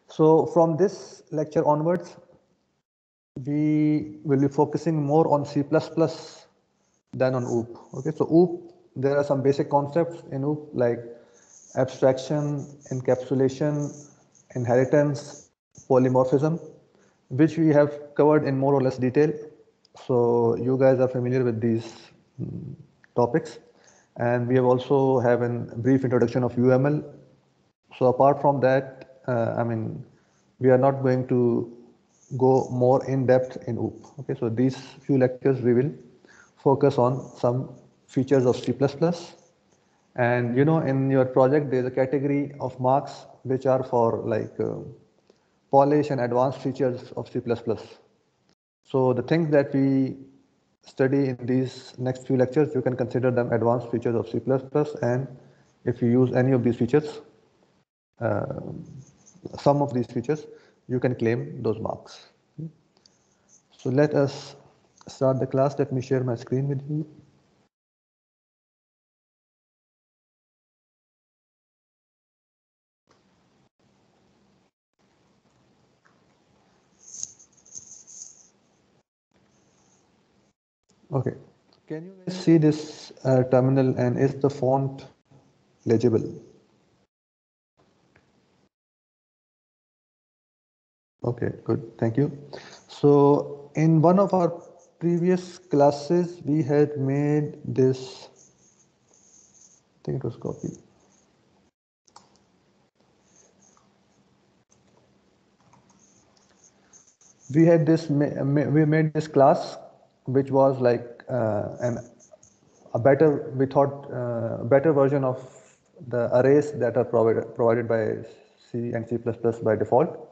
So from this lecture onwards, we will be focusing more on C++ than on OOP. Okay, so OOP, there are some basic concepts in OOP like abstraction, encapsulation, inheritance, polymorphism, which we have covered in more or less detail. So you guys are familiar with these topics. And we have also have a brief introduction of UML. So apart from that, we are not going to go more in depth in OOP. Okay, so these few lectures we will focus on some features of C++. And in your project, there is a category of marks which are for like polish and advanced features of C++. So the things that we study in these next few lectures, you can consider them advanced features of C++. And if you use any of these features, some of these features, you can claim those marks. So let us start the class. Let me share my screen with you. Okay. Can you guys see this terminal, and is the font legible? Okay, good. Thank you. So in one of our previous classes, we had made this, I think it was copied. We had this, we made this class, which was like a better, we thought, better version of the arrays that are provided by C and C++ by default.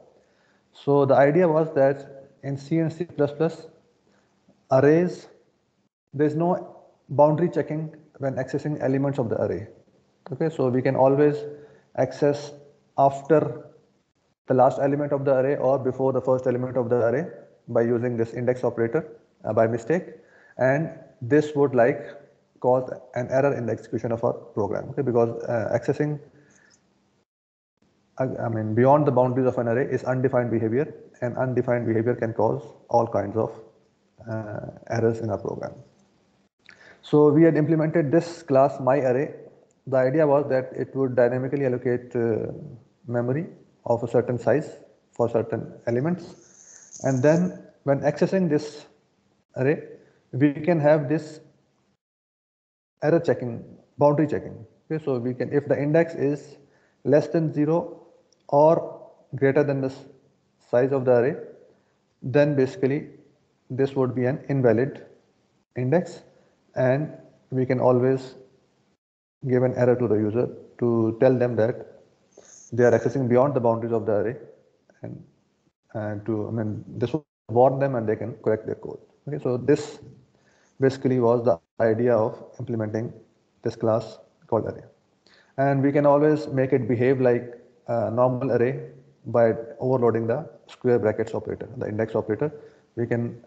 So the idea was that in C and C++, arrays, there's no boundary checking when accessing elements of the array. Okay, so we can always access after the last element of the array or before the first element of the array by using this index operator by mistake, and this would like cause an error in the execution of our program. Okay, because accessing beyond the boundaries of an array is undefined behavior, and undefined behavior can cause all kinds of errors in our program. So we had implemented this class myArray. The idea was that it would dynamically allocate memory of a certain size for certain elements, and then when accessing this array, we can have this error checking, boundary checking. Okay, so we can, if the index is less than 0 or greater than the size of the array, then basically this would be an invalid index, and we can always give an error to the user to tell them that they are accessing beyond the boundaries of the array, and this will warn them and they can correct their code. Okay, so this basically was the idea of implementing this class called array. And we can always make it behave like a normal array by overloading the square brackets operator, the index operator. We can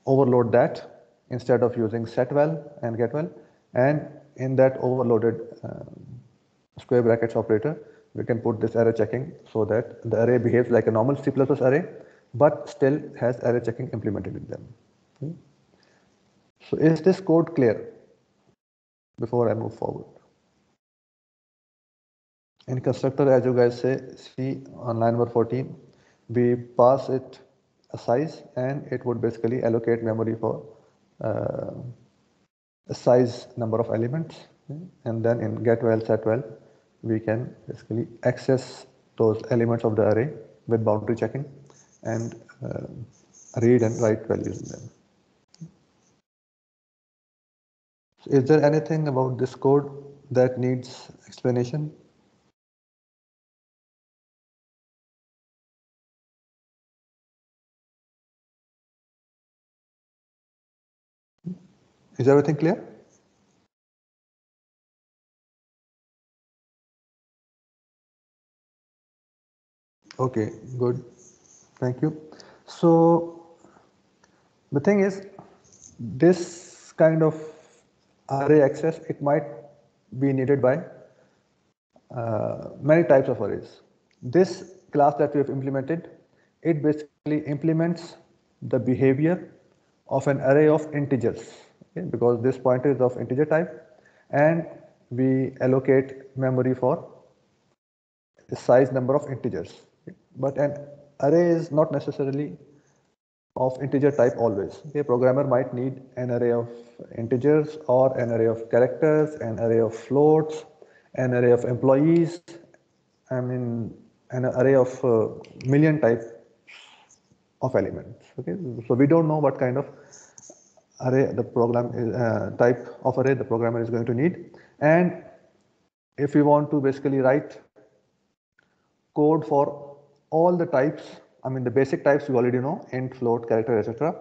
overload that instead of using setval and getval, and in that overloaded square brackets operator, we can put this error checking so that the array behaves like a normal C++ array, but still has error checking implemented in them. Okay. So is this code clear before I move forward? In constructor, as you guys see on line number 14, we pass it a size, and it would basically allocate memory for a size number of elements. Okay. And then in getval, setval, we can basically access those elements of the array with boundary checking and read and write values in them. So is there anything about this code that needs explanation? Is everything clear? Okay, good. Thank you. So the thing is, this kind of array access, it might be needed by many types of arrays. This class that we have implemented, it basically implements the behavior of an array of integers, okay? Because this pointer is of integer type, and we allocate memory for a size number of integers. Okay? But an array is not necessarily of integer type always. A programmer might need an array of integers or an array of characters, an array of floats, an array of employees, I mean an array of million type of elements. Okay, so we don't know what kind of array the program is, type of array the programmer is going to need, and if we want to basically write code for all the types, I mean the basic types you already know, int, float, character, etc.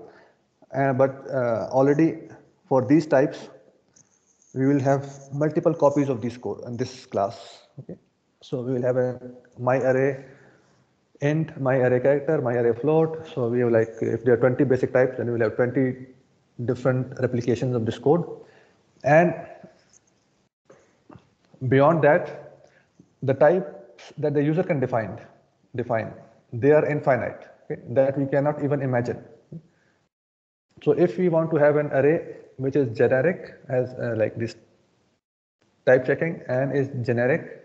But already for these types, we will have multiple copies of this code and this class. Okay, so we will have a my array int, my array character, my array float. So we have like if there are 20 basic types, then we will have 20 different replications of this code, and beyond that, the types that the user can define, they are infinite, okay, that we cannot even imagine. So if we want to have an array which is generic as like this type checking and is generic,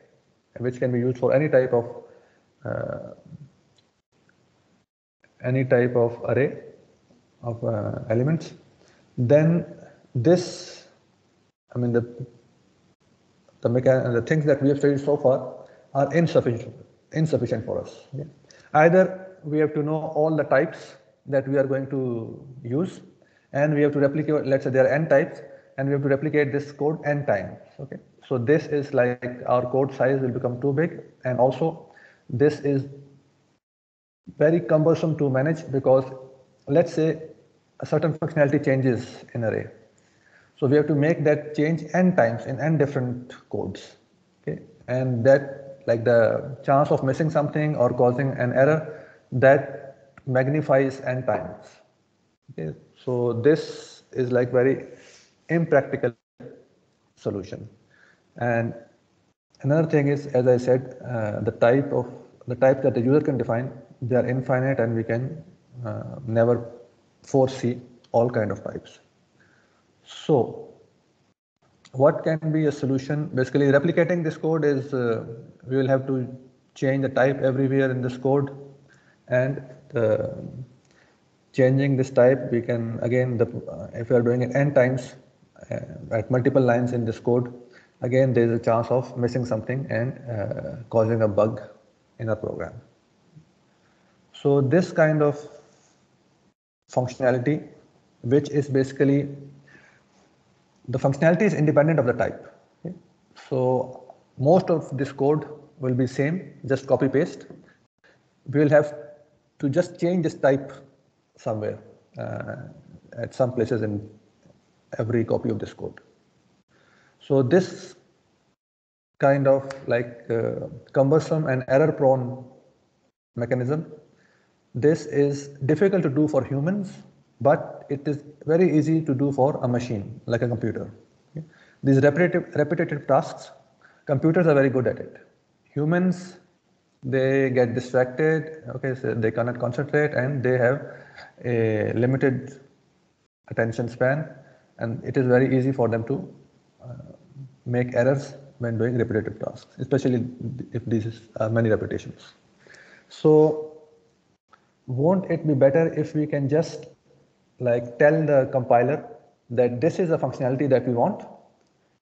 which can be used for any type of array of elements, then this, I mean the things that we have studied so far are insufficient for us. Okay? Either we have to know all the types that we are going to use, and we have to replicate, let's say there are n types, and we have to replicate this code n times. Okay, so this is like our code size will become too big, and also this is very cumbersome to manage because let's say a certain functionality changes in array. So we have to make that change n times in n different codes. Okay, and that like the chance of missing something or causing an error, that magnifies n times. Okay, so this is like very impractical solution. And another thing is, as I said, the types that the user can define, they are infinite, and we can never foresee all kind of types. So what can be a solution? Basically, replicating this code is we will have to change the type everywhere in this code, and changing this type, we can again, if we are doing it n times at multiple lines in this code, again there is a chance of missing something and causing a bug in our program. So this kind of functionality, which is basically the functionality is independent of the type. Okay? So most of this code will be same, just copy paste. We will have to just change this type somewhere at some places in every copy of this code. So this kind of like cumbersome and error prone mechanism, this is difficult to do for humans, but it is very easy to do for a machine like a computer. Okay? These repetitive tasks, computers are very good at it. Humans, they get distracted, okay, so they cannot concentrate, and they have a limited attention span, and it is very easy for them to make errors when doing repetitive tasks, especially if these are many repetitions. So won't it be better if we can just like tell the compiler that this is a functionality that we want,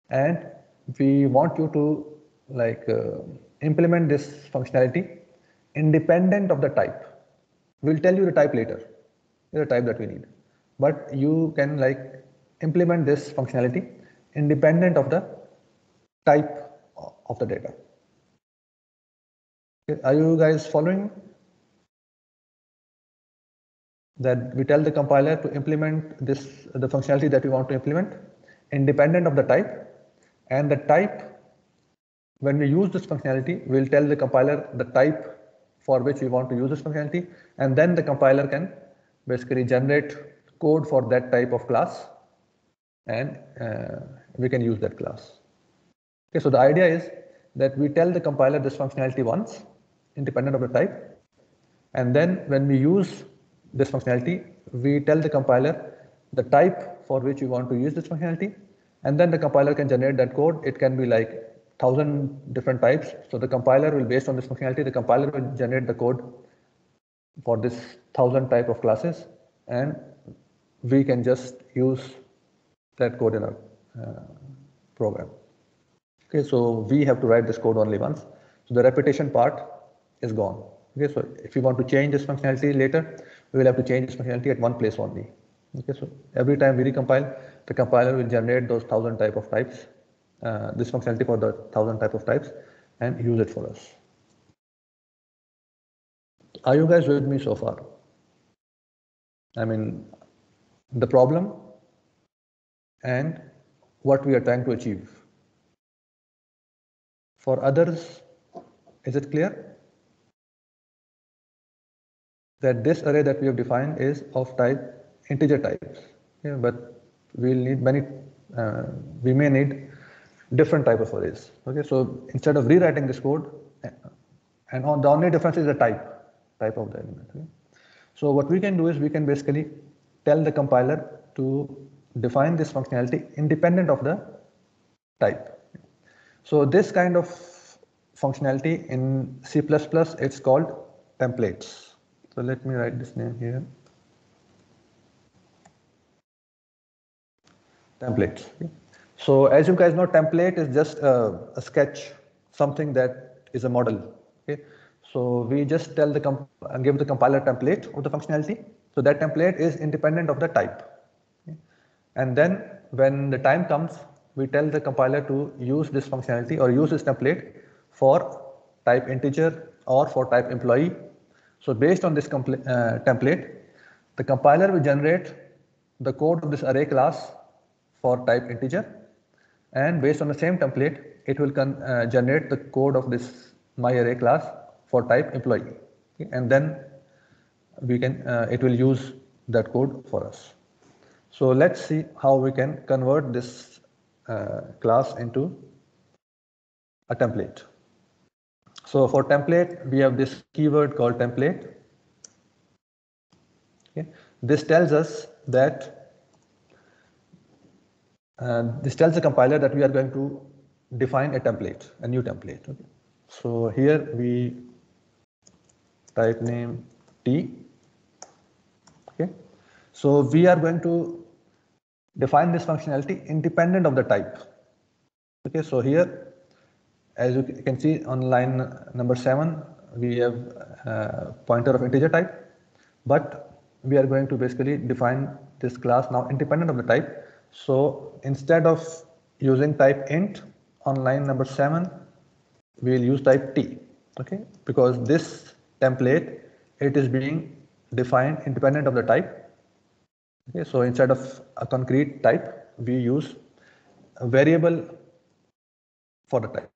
and we want you to like implement this functionality independent of the type. We'll tell you the type later, the type that we need, but you can like implement this functionality independent of the type of the data. Okay, are you guys following? That we tell the compiler to implement this, the functionality that we want to implement independent of the type, and the type, when we use this functionality, we'll tell the compiler the type for which we want to use this functionality, and then the compiler can basically generate code for that type of class, and we can use that class. Okay, so the idea is that we tell the compiler this functionality once, independent of the type. And then when we use this functionality, we tell the compiler the type for which we want to use this functionality, and then the compiler can generate that code. It can be like 1,000 different types. So the compiler will, based on this functionality, the compiler will generate the code for this 1,000 type of classes, and we can just use that code in our program. Okay, so we have to write this code only once. So the repetition part is gone. Okay, so if you want to change this functionality later, we will have to change this functionality at one place only. Okay, so every time we recompile, the compiler will generate those 1,000 type of types, this functionality for the 1,000 type of types, and use it for us. Are you guys with me so far? I mean, the problem and what we are trying to achieve. For others, is it clear that this array that we have defined is of type integer types? Yeah, but we'll need many, we may need different type of arrays. Okay, so instead of rewriting this code, and the only difference is the type of the element. Okay? So what we can do is we can basically tell the compiler to define this functionality independent of the type. So this kind of functionality in C++, it's called templates. So let me write this name here. Templates. Okay. So as you guys know, template is just a sketch, something that is a model. Okay. So we just tell give the compiler template of the functionality. So that template is independent of the type. Okay. And then when the time comes, we tell the compiler to use this functionality or use this template for type integer or for type employee. So based on this template, the compiler will generate the code of this array class for type integer, and based on the same template, it will generate the code of this myArray class for type employee. Okay? And then we can it will use that code for us. So let's see how we can convert this class into a template. So for template, we have this keyword called template. Okay. This tells us that this tells the compiler that we are going to define a template, a new template. Okay. So here we type name T. Okay. So we are going to define this functionality independent of the type. Okay. So here, as you can see on line number 7, we have pointer of integer type, but we are going to basically define this class now independent of the type. So instead of using type int on line number 7, we will use type T. Okay, because this template, it is being defined independent of the type. Okay, so instead of a concrete type, we use a variable for the type.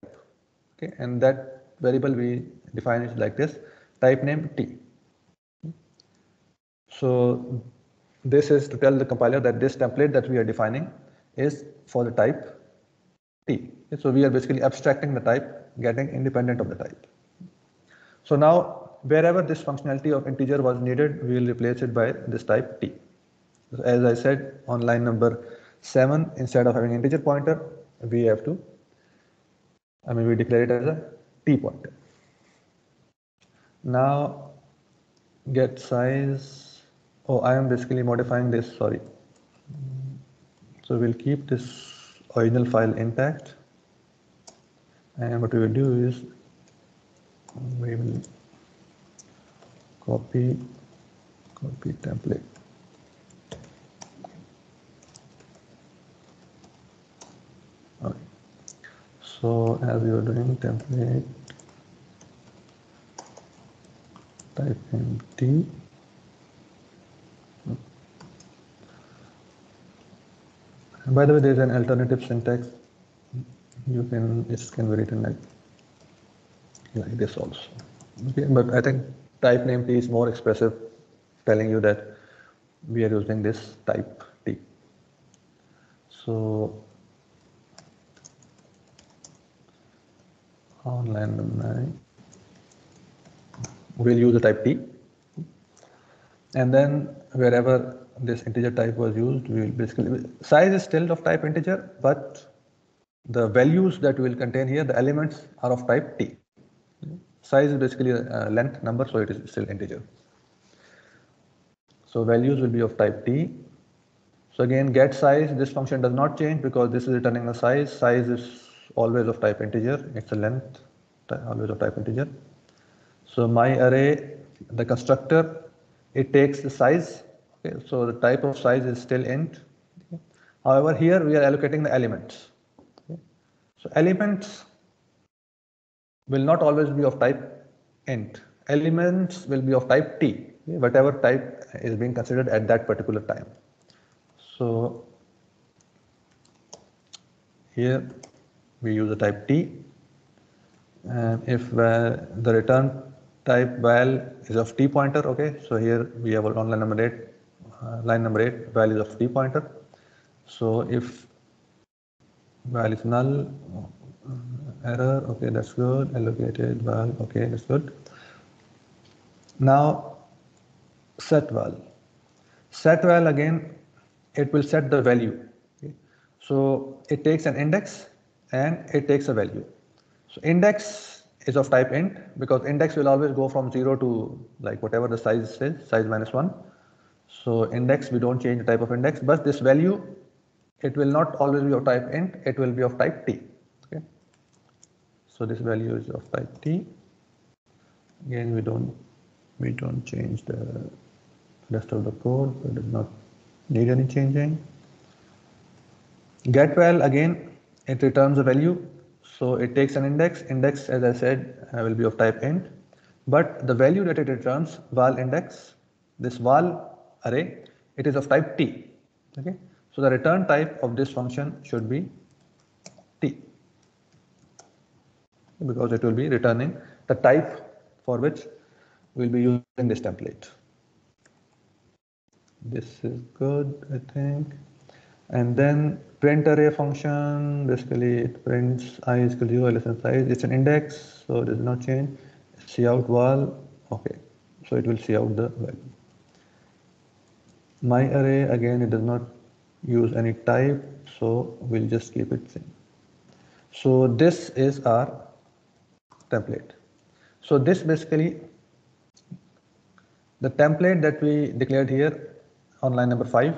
Okay, and that variable we define is like this, type name T. So this is to tell the compiler that this template that we are defining is for the type T. Okay, so we are basically abstracting the type, getting independent of the type. So now wherever this functionality of integer was needed, we will replace it by this type T. As I said on line number 7, instead of having integer pointer, we have to, we declare it as a T pointer. Now get size, I am basically modifying this, sorry. So we'll keep this original file intact, and what we will do is we will copy template. Okay. So as we were doing template, type empty. And by the way, there is an alternative syntax. It can be written like this also. Okay, but I think type name T is more expressive, telling you that we are using this type T. So on line number 9, we'll use the type T. And then wherever this integer type was used, we will basically, size is still of type integer, but the values that will contain here, the elements are of type T. Size is basically a length number, so it is still integer. So values will be of type T. So again, get size, this function does not change because this is returning the size. Size is always of type integer. It's a length, always of type integer. So my array, the constructor, it takes the size. Okay, so the type of size is still int. Okay. However, here we are allocating the elements. Okay. So elements will not always be of type int. Elements will be of type T, okay, whatever type is being considered at that particular time. So here we use the type T, and if the return type val is of T pointer, okay, so here we have on line number 8, val is of T pointer. So if val is null, error, okay, that's good, allocated val, okay, that's good. Now set val. Set val again, it will set the value. Okay. So it takes an index and it takes a value. So index is of type int because index will always go from 0 to like whatever the size is, size minus 1. So index, we don't change the type of index, but this value, it will not always be of type int, it will be of type T. Okay. So this value is of type T. Again, we don't change the rest of the code, so it does not need any changing. Get val, again, it returns a value. So it takes an index. Index, as I said, will be of type int. But the value that it returns, val index, this val array, it is of type T. Okay. So the return type of this function should be T, because it will be returning the type for which we'll be using this template. This is good, I think. And then print array function, basically it prints I is equal to 0 less than size. It's an index, so it does not change. Cout val, okay. So it will cout the value. My array, again, it does not use any type, so we'll just keep it same. So this is our template. So this basically, the template that we declared here on line number 5,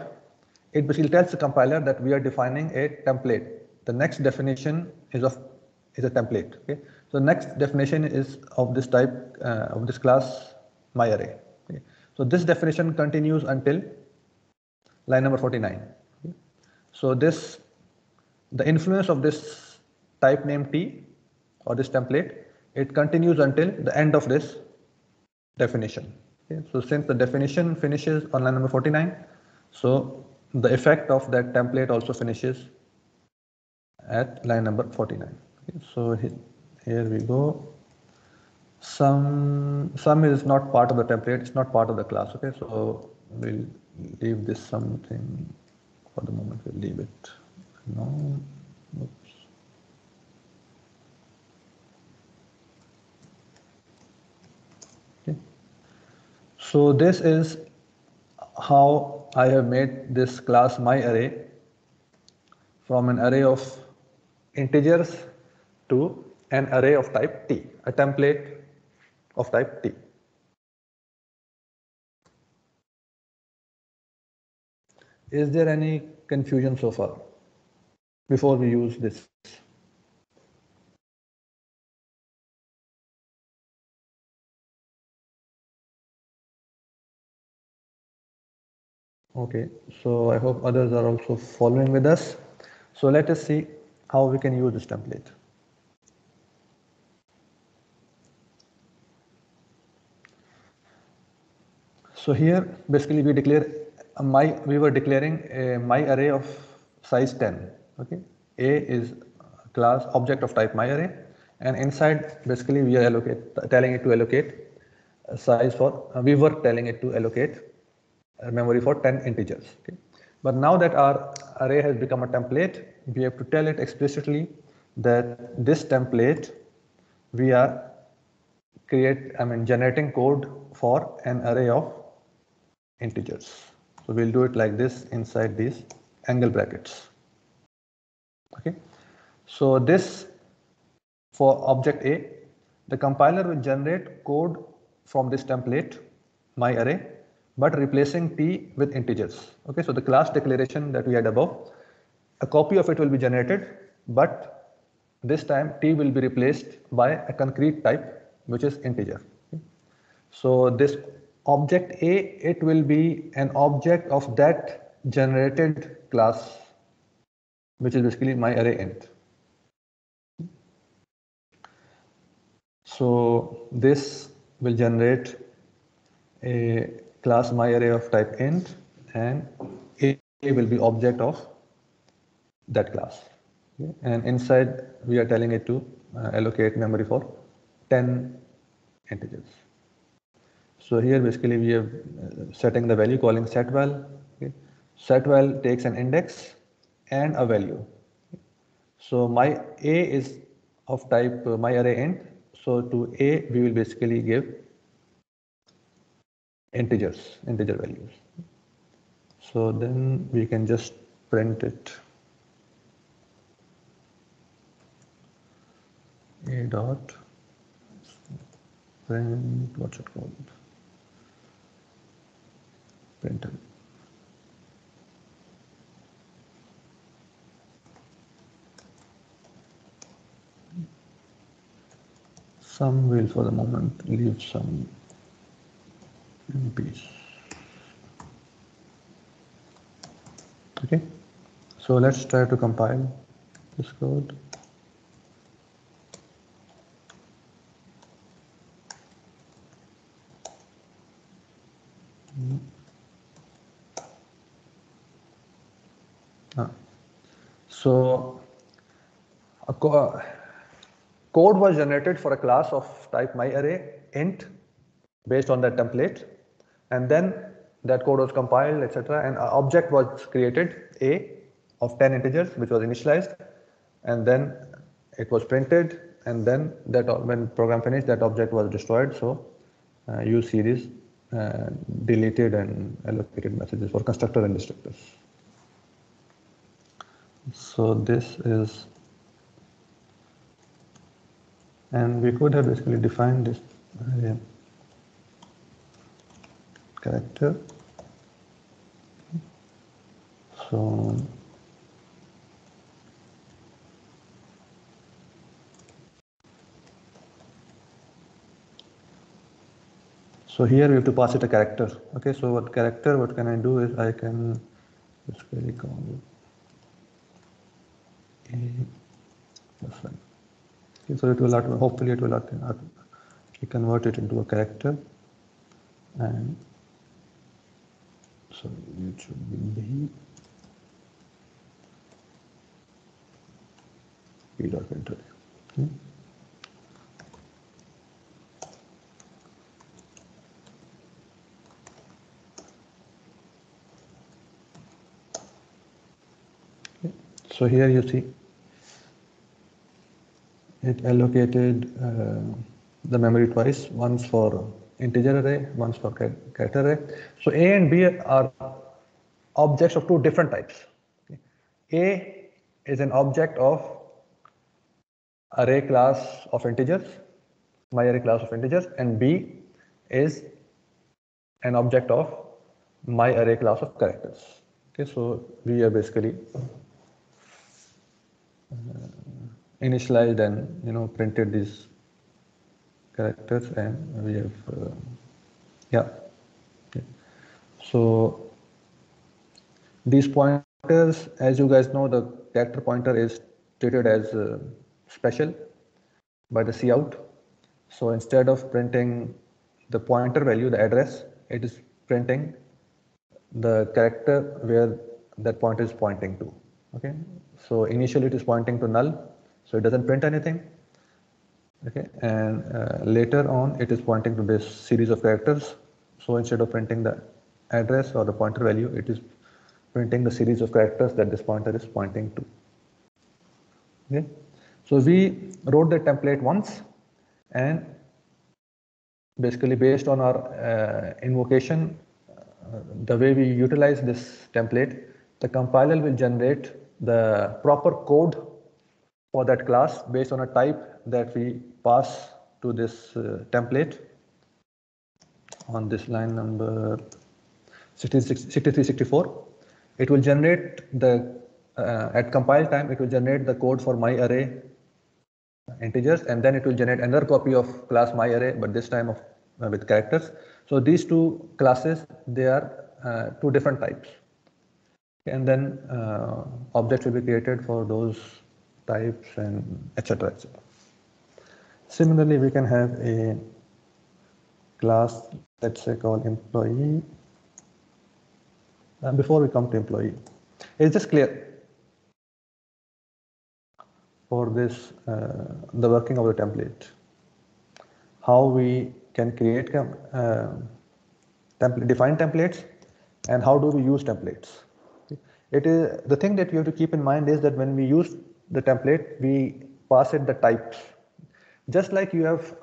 it basically tells the compiler that we are defining a template. The next definition is a template. Okay, so the next definition is of this type of this class myArray. Okay, so this definition continues until line number 49. Okay, so the influence of this type name T or this template, it continues until the end of this definition. Okay, so since the definition finishes on line number 49, so the effect of that template also finishes at line number 49. Okay, so here we go. Sum is not part of the template, it's not part of the class. Okay, so we'll leave this something for the moment, we'll leave it. No, oops. Okay. So this is how I have made this class myArray from an array of integers to an array of type T, a template of type T. Is there any confusion so far before we use this? Okay, so I hope others are also following with us. So let us see how we can use this template. So here basically we declare we were declaring a myArray of size 10. Okay, A is a class object of type myArray, and inside basically we are telling it to allocate a size for we were telling it to allocate memory for 10 integers. Okay, but now that our array has become a template, we have to tell it explicitly that this template we are generating code for an array of integers. So we'll do it like this inside these angle brackets. Okay. So this for object A, the compiler will generate code from this template, my array, but replacing t with integers. Okay, so the class declaration that we had above, a copy of it will be generated, but this time t will be replaced by a concrete type, which is integer. Okay. So this object A, it will be an object of that generated class, which is basically my array int. So this will generate a class myArray of type int, and A will be object of that class. Okay. And inside we are telling it to allocate memory for 10 integers. So here basically we are setting the value, calling setval. Okay. Setval takes an index and a value. So my A is of type myArray int. So to A we will basically give integer values. So then we can just print it. A dot print, what's it called? Printer. Some will for the moment leave some in peace. Okay, so let's try to compile this code. So a code was generated for a class of type myArray int based on that template, and then that code was compiled, etc., and an object was created, A, of 10 integers, which was initialized, and then it was printed, and then that when program finished, that object was destroyed. So you see these deleted and allocated messages for constructor and destructors. So this is, and we could have basically defined this character. So here we have to pass it a character. Okay, so what can I do is I can basically call it A+1. Okay, so it will hopefully it will convert it into a character, and so it should be B dot enter. Okay. So here you see it allocated the memory twice, once for integer array, once for character array. So A and B are objects of two different types. Okay. A is an object of array class of integers, my array class of integers, and B is an object of my array class of characters. Okay, so we are basically initialized and printed these characters, and we have yeah. Okay. So these pointers, as you guys know, the character pointer is treated as special by the cout. So instead of printing the pointer value, the address, it is printing the character where that pointer is pointing to. Okay, so initially it is pointing to null, so it doesn't print anything. Okay, and later on it is pointing to this series of characters. So instead of printing the address or the pointer value, it is printing the series of characters that this pointer is pointing to. Okay, so we wrote the template once, and basically based on our invocation, the way we utilize this template, the compiler will generate the proper code for that class based on a type that we pass to this template on this line number 6364. It will generate the at compile time, it will generate the code for my array integers, and then it will generate another copy of class my array, but this time of with characters. So these two classes, they are two different types, and then objects will be created for those types and etc. etc. Similarly, we can have a class, let's say called employee. Before we come to employee, is this clear for this the working of the template? How we can create define templates, and how do we use templates? It is the thing that you have to keep in mind is that when we use the template, we pass it the types. Just like you have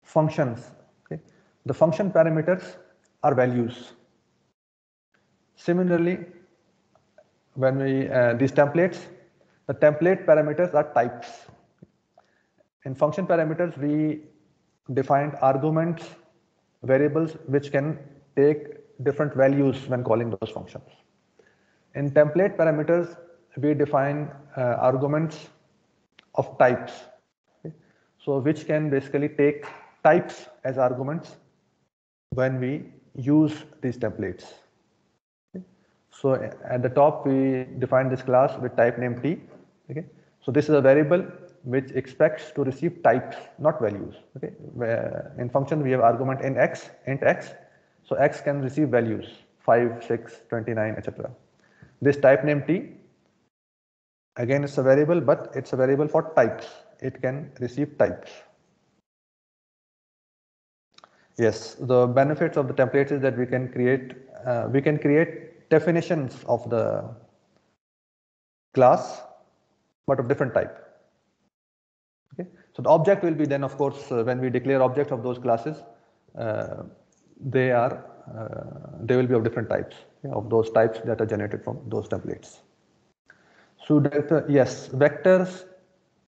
functions, okay? The function parameters are values. Similarly, when we these templates, the template parameters are types. In function parameters, we defined arguments, variables which can take different values when calling those functions. In template parameters, we define arguments of types, okay? So which can basically take types as arguments when we use these templates. Okay? So at the top, we define this class with type name t. Okay? So this is a variable which expects to receive types, not values. Okay? Where in function, we have argument in x, int x. So x can receive values 5, 6, 29, etc. This type name t, again, it's a variable, but it's a variable for types. It can receive types. Yes, the benefits of the templates is that we can create definitions of the class, but of different type. Okay, so the object will be then, of course, when we declare objects of those classes, they will be of different types, of those types that are generated from those templates. So yes, vectors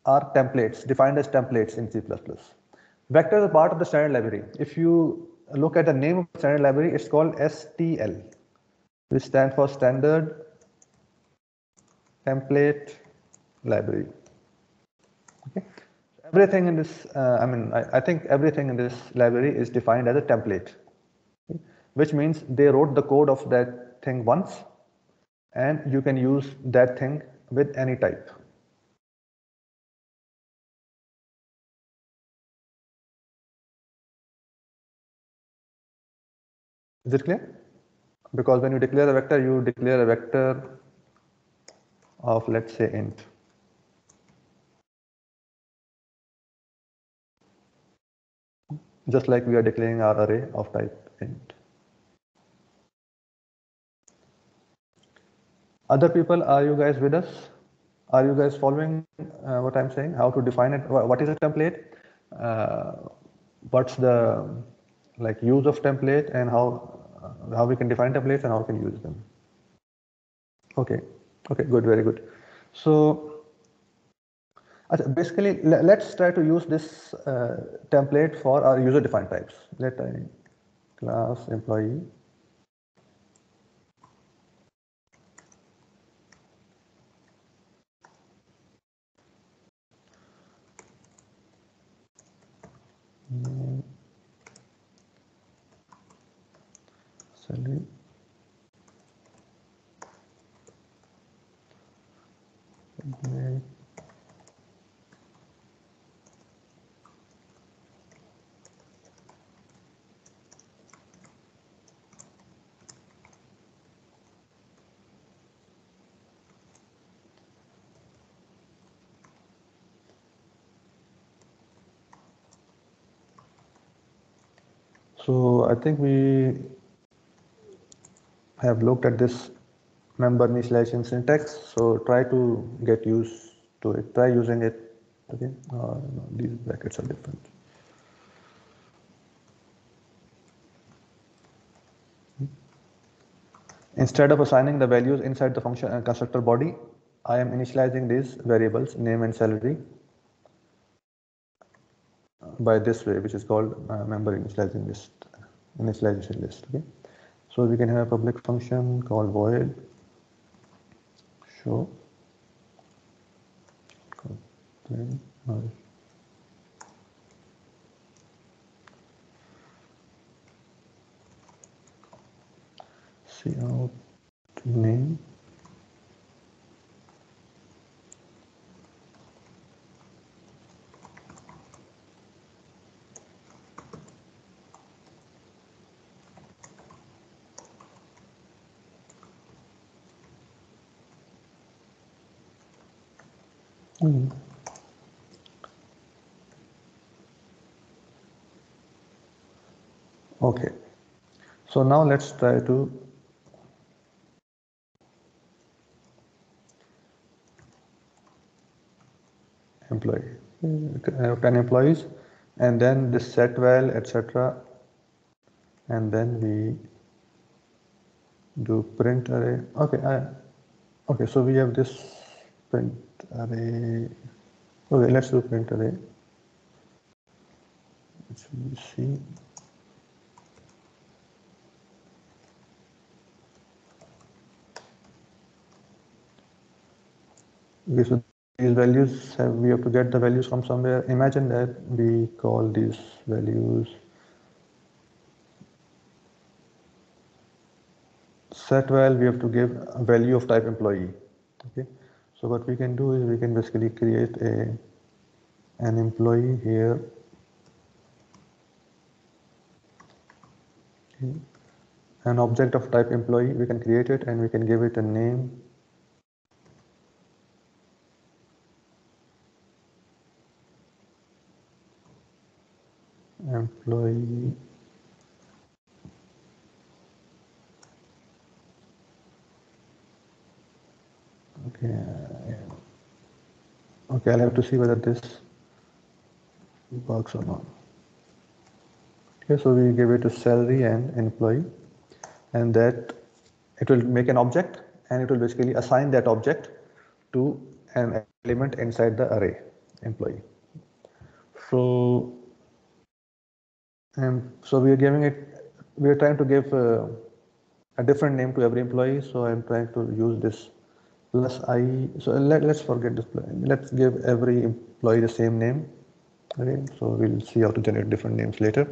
are templates, defined as templates in C++. Vectors are part of the standard library. If you look at the name of the standard library, it's called STL, which stands for Standard Template Library. Okay. Everything in this, I think everything in this library is defined as a template, okay, which means they wrote the code of that thing once, and you can use that thing with any type. Is it clear? Because when you declare a vector, you declare a vector of, let's say, int. Just like we are declaring our array of type int. Other people, are you guys with us? Are you guys following what I'm saying? How to define it? What is a template? What's the use of template, and how we can define templates and how we can use them? Okay, good, very good. So basically, let's try to use this template for our user-defined types. Let I class employee. Salary. So I think we have looked at this member initialization syntax. So try to get used to it. Try using it again. No, these brackets are different. Instead of assigning the values inside the function and constructor body, I am initializing these variables, name and salary, by this way, which is called member initializing list, initialization list. Okay, so we can have a public function called void show then cout name Okay, so now let's try to employee. I have 10 employees, and then this set val, etc. And then we do print array. Okay, so we have this print array. Okay, let's do print array. Let's see. Okay, so these values we have to get the values from somewhere. Imagine that we call these values set val. We have to give a value of type employee. Okay, so what we can do is we can basically create an employee here. Okay. An object of type employee, we can create it and we can give it a name. Employee. Okay. Okay, I'll have to see whether this works or not. Okay, so we give it a salary and employee, and that it will make an object and it will basically assign that object to an element inside the array employee. So we are giving it, we are trying to give a different name to every employee. So I'm trying to use this plus I. So let's forget this. Let's give every employee the same name. Okay, so we'll see how to generate different names later.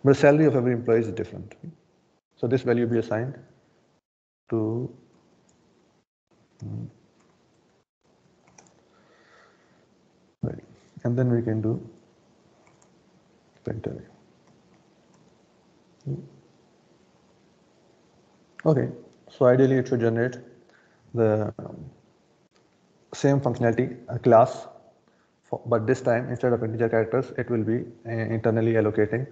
But the salary of every employee is different. So this value will be assigned to right. And then we can do print array. Okay, so ideally it should generate the same functionality, a class, but this time instead of integer characters, it will be internally allocating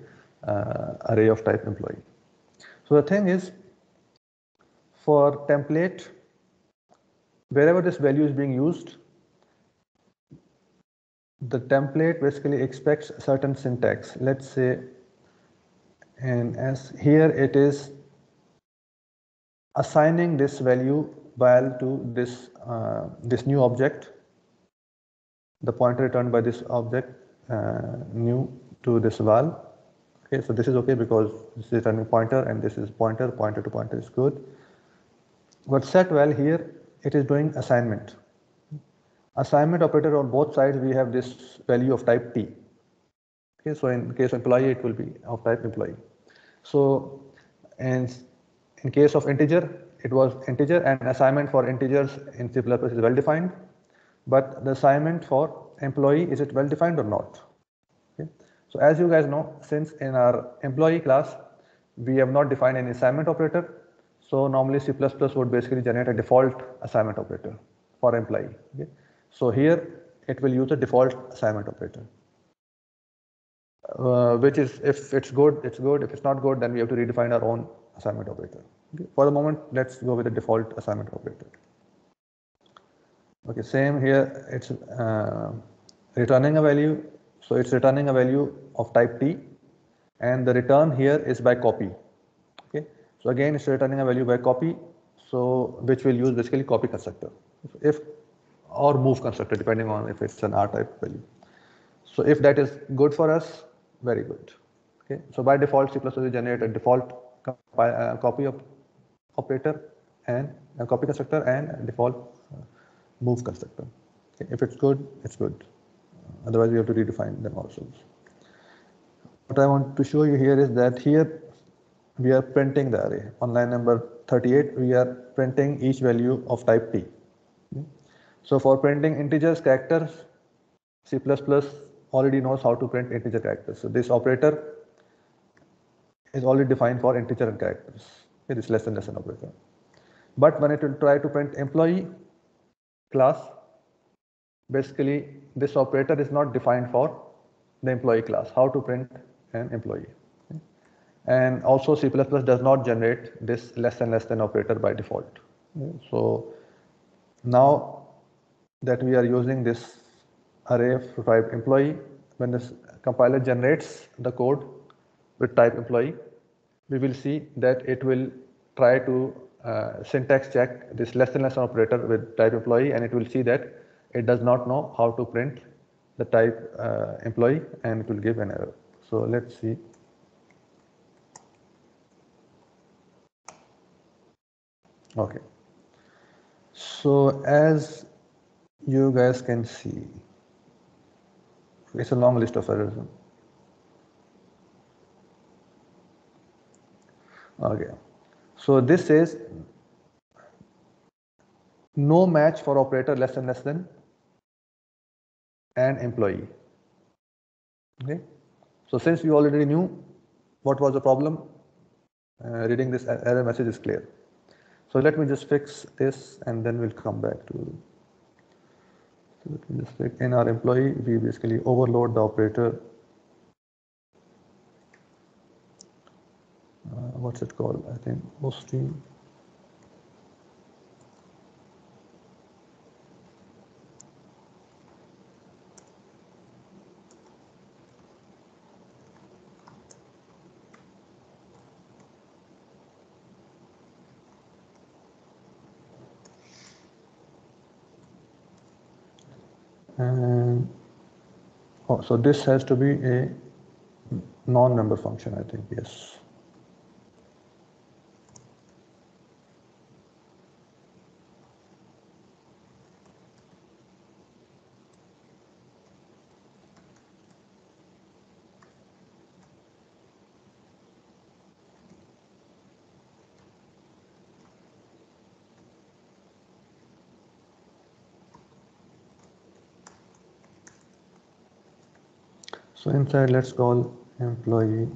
array of type employee. So the thing is, for template, wherever this value is being used, the template basically expects certain syntax. Let's say, and as here it is assigning this value val to this this new object, the pointer returned by this object new to this val. Okay, so this is okay because this is returning pointer and this is pointer to pointer is good. But set val here, it is doing assignment. Assignment operator on both sides, we have this value of type T. Okay, so in case of employee, it will be of type employee. So, and in case of integer, it was integer, and assignment for integers in C++ is well defined. But the assignment for employee, is it well defined or not? Okay. So as you guys know, since in our employee class, we have not defined any assignment operator. So normally C++ would basically generate a default assignment operator for employee. Okay. So here it will use a default assignment operator, which is, if it's good, it's good. If it's not good, then we have to redefine our own assignment operator. Okay. For the moment, let's go with the default assignment operator. Okay, same here, it's returning a value. So it's returning a value of type T, and the return here is by copy. Okay, so again, it's returning a value by copy. So which will use basically copy constructor, if or move constructor, depending on if it's an R type value. So if that is good for us, very good. Okay. So by default, C++ will generate a default copy of operator and a copy constructor and a default move constructor. Okay. If it's good, it's good. Otherwise, we have to redefine them ourselves. What I want to show you here is that here we are printing the array. On line number 38, we are printing each value of type T. So for printing integers, characters, C++ already knows how to print integer characters. So this operator is already defined for integer and characters. Okay, this less than operator. But when it will try to print employee class, basically this operator is not defined for the employee class, how to print an employee. Okay. And also C++ does not generate this less than operator by default. Okay. So now that we are using this array of type employee, when this compiler generates the code with type employee, we will see that it will try to syntax check this less than operator with type employee, and it will see that it does not know how to print the type employee, and it will give an error. So let's see. Okay. So as you guys can see, it's a long list of errors. Okay. So this says no match for operator less than and employee. Okay. So since we already knew what was the problem, reading this error message is clear. So let me just fix this and then we'll come back to. So let me just fix in our employee, we basically overload the operator. What's it called? I think hoststream. And oh, so this has to be a non-member function, I think, yes. So inside, let's call employee.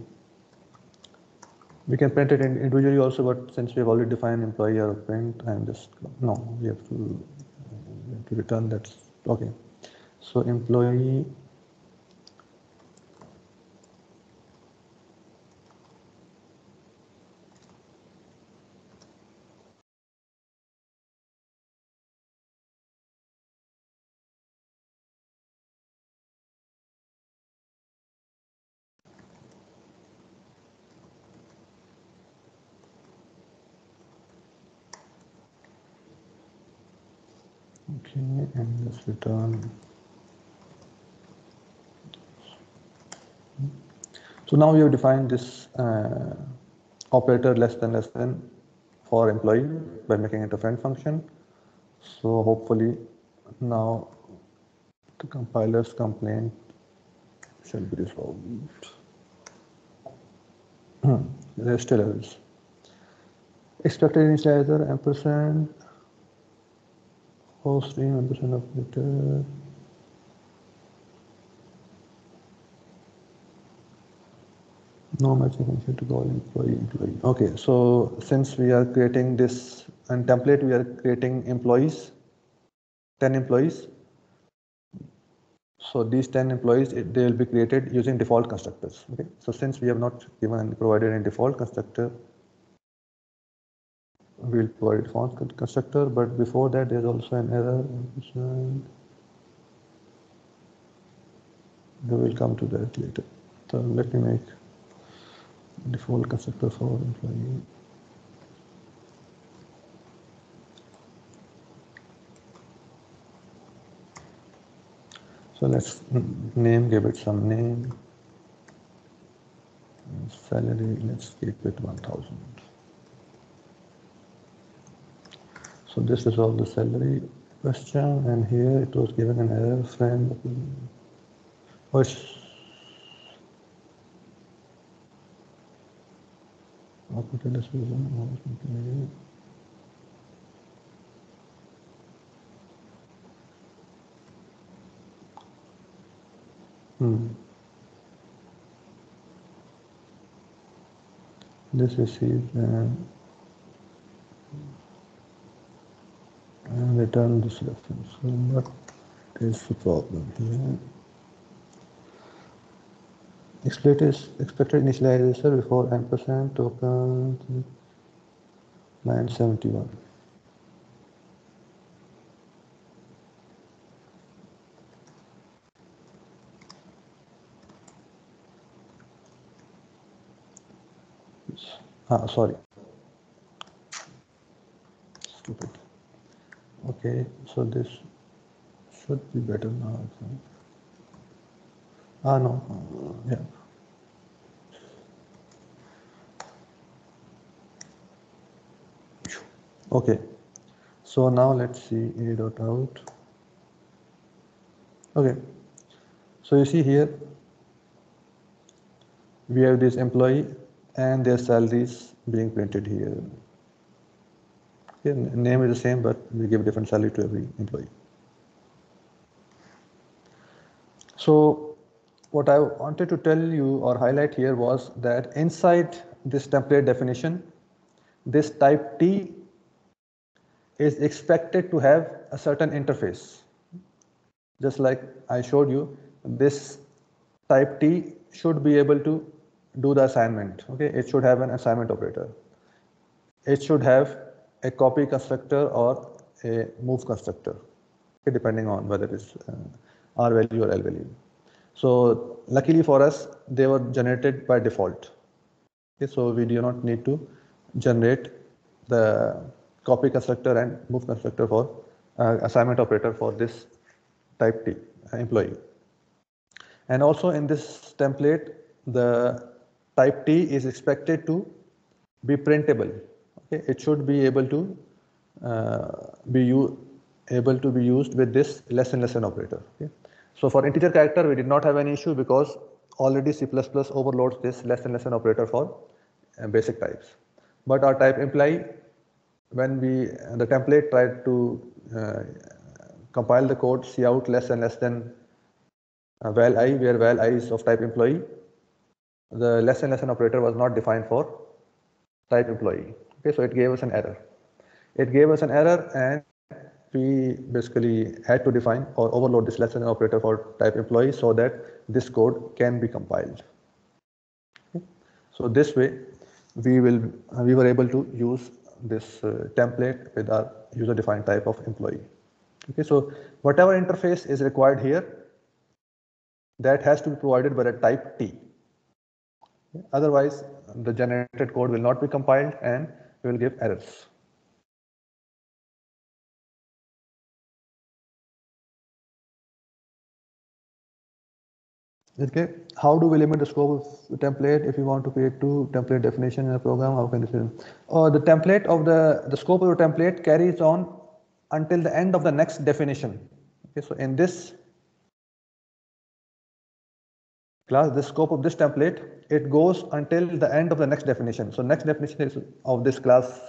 We can print it individually also, but since we have already defined employee or print, I'm just, no, we have to return that. Okay. So employee. Okay, and let's return. So now we have defined this operator less than for employee by making it a friend function. So hopefully now the compiler's complaint shall be resolved. There are still errors. Expected initializer ampersand host name ampersand operator. No matching function to call employee. Okay, so since we are creating this and template, we are creating employees, 10 employees. So these 10 employees, they will be created using default constructors. Okay, so since we have not given provided a default constructor, we will provide default constructor. But before that, there's also an error. We will come to that later. So let me make default constructor for employee. So let's give it some name. Salary, let's keep it 1000. So this is all the salary question, and here it was given an error friend. Which this received and return this reference. So what is the problem here? Expected initializer before ampersand token line 71. Sorry. Stupid. Okay, so this should be better now, I think. No. Yeah. Okay. So now let's see a dot out. Okay. So you see here, we have this employee and their salaries being printed here. Okay, name is the same, but we give different salary to every employee. So what I wanted to tell you or highlight here was that inside this template definition, this type T is expected to have a certain interface. Just like I showed you, this type T should be able to do the assignment. Okay, it should have an assignment operator. It should have a copy constructor or a move constructor, okay, depending on whether it's R value or L value. So luckily for us, they were generated by default. Okay, so we do not need to generate the copy constructor and move constructor for assignment operator for this type T employee. And also in this template, the type T is expected to be printable. Okay, it should be able to be used with this less than operator. Okay. So for integer character, we did not have any issue because already C++ overloads this less than operator for basic types. But our type imply, when the template tried to compile the code cout less than val I, where val I is of type employee, the less than operator was not defined for type employee. Okay, so it gave us an error. It gave us an error, and we basically had to define or overload this less than operator for type employee so that this code can be compiled. Okay. So this way, we were able to use this template with our user-defined type of employee. Okay, so whatever interface is required here, that has to be provided by the type T. Okay. Otherwise, the generated code will not be compiled and we will give errors. Okay, how do we limit the scope of the template? If you want to create two template definition in a program, how can this be? The template of the scope of the template carries on until the end of the next definition. Okay, so in this class, the scope of this template, it goes until the end of the next definition. So next definition is of this class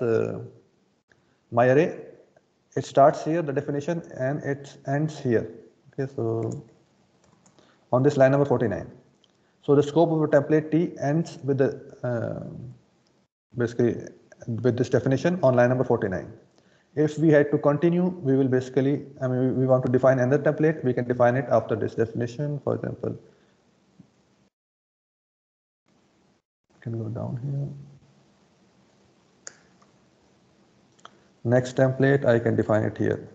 myArray. It starts here, the definition, and it ends here. Okay, so on this line number 49. So the scope of a template T ends with the basically with this definition on line number 49. If we had to continue, we will basically, we want to define another template, we can define it after this definition. For example, can go down here. Next template, I can define it here.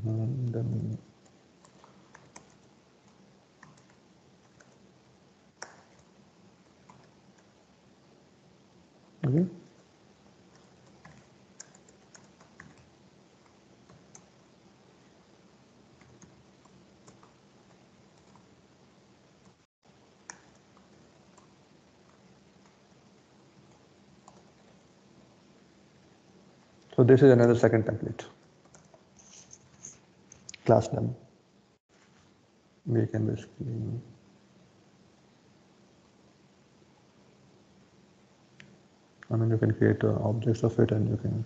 Then okay. So this is another second template, class dummy. We can basically you can create objects of it, and you can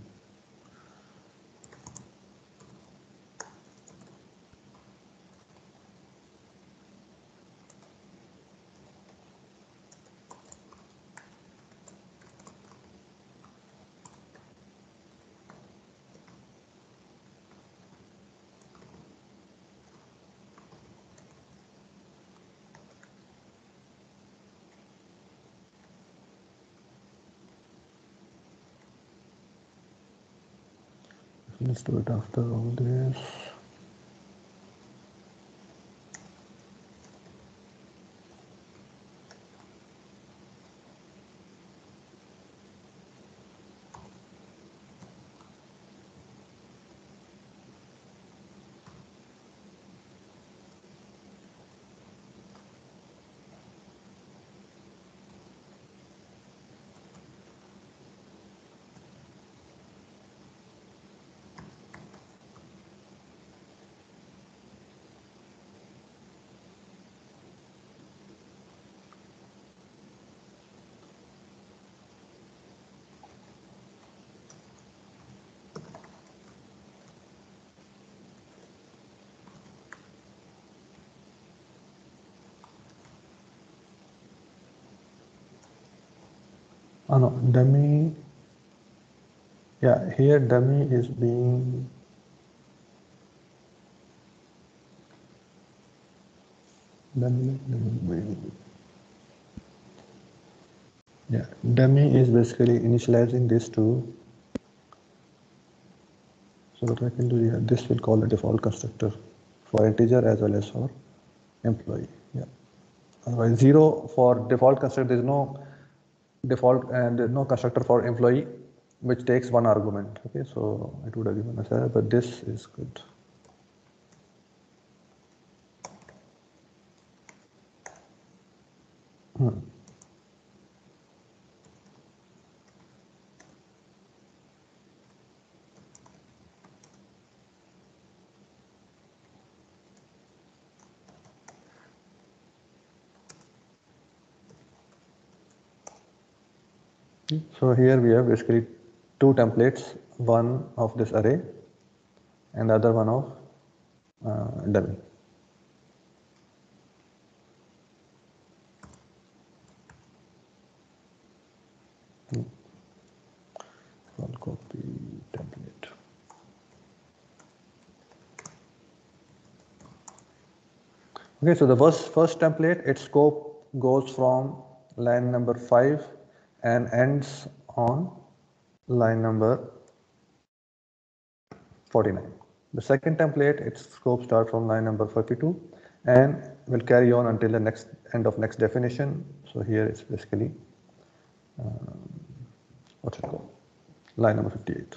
let's do it after all this. Oh no, dummy. Yeah, here dummy is being dummy. Yeah, dummy is basically initializing this to. So what I can do here, this will call a default constructor for integer as well as for employee. Yeah. Otherwise, 0 for default constructor. There is no default and there's no constructor for employee, which takes one argument. Okay, so it would have given us error, but this is good. So here we have basically two templates, one of this array and the other one of dummy. I'll copy template. Okay, so the first template, its scope goes from line number 5 and ends on line number 49. The second template, its scope starts from line number 42 and will carry on until the next end of next definition. So here it's basically what's it called? Line number 58.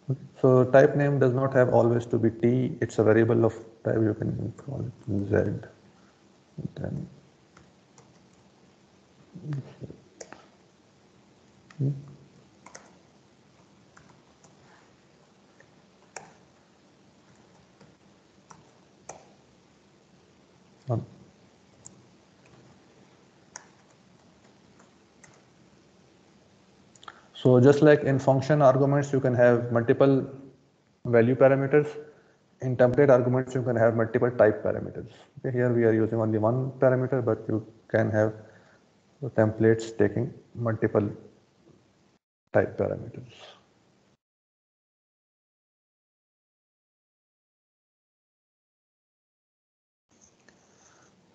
Okay. So type name does not have always to be T. It's a variable of type. You can call it Z. Then so just like in function arguments, you can have multiple value parameters. In template arguments, you can have multiple type parameters. Okay, here we are using only one parameter, but you can have templates taking multiple type parameters.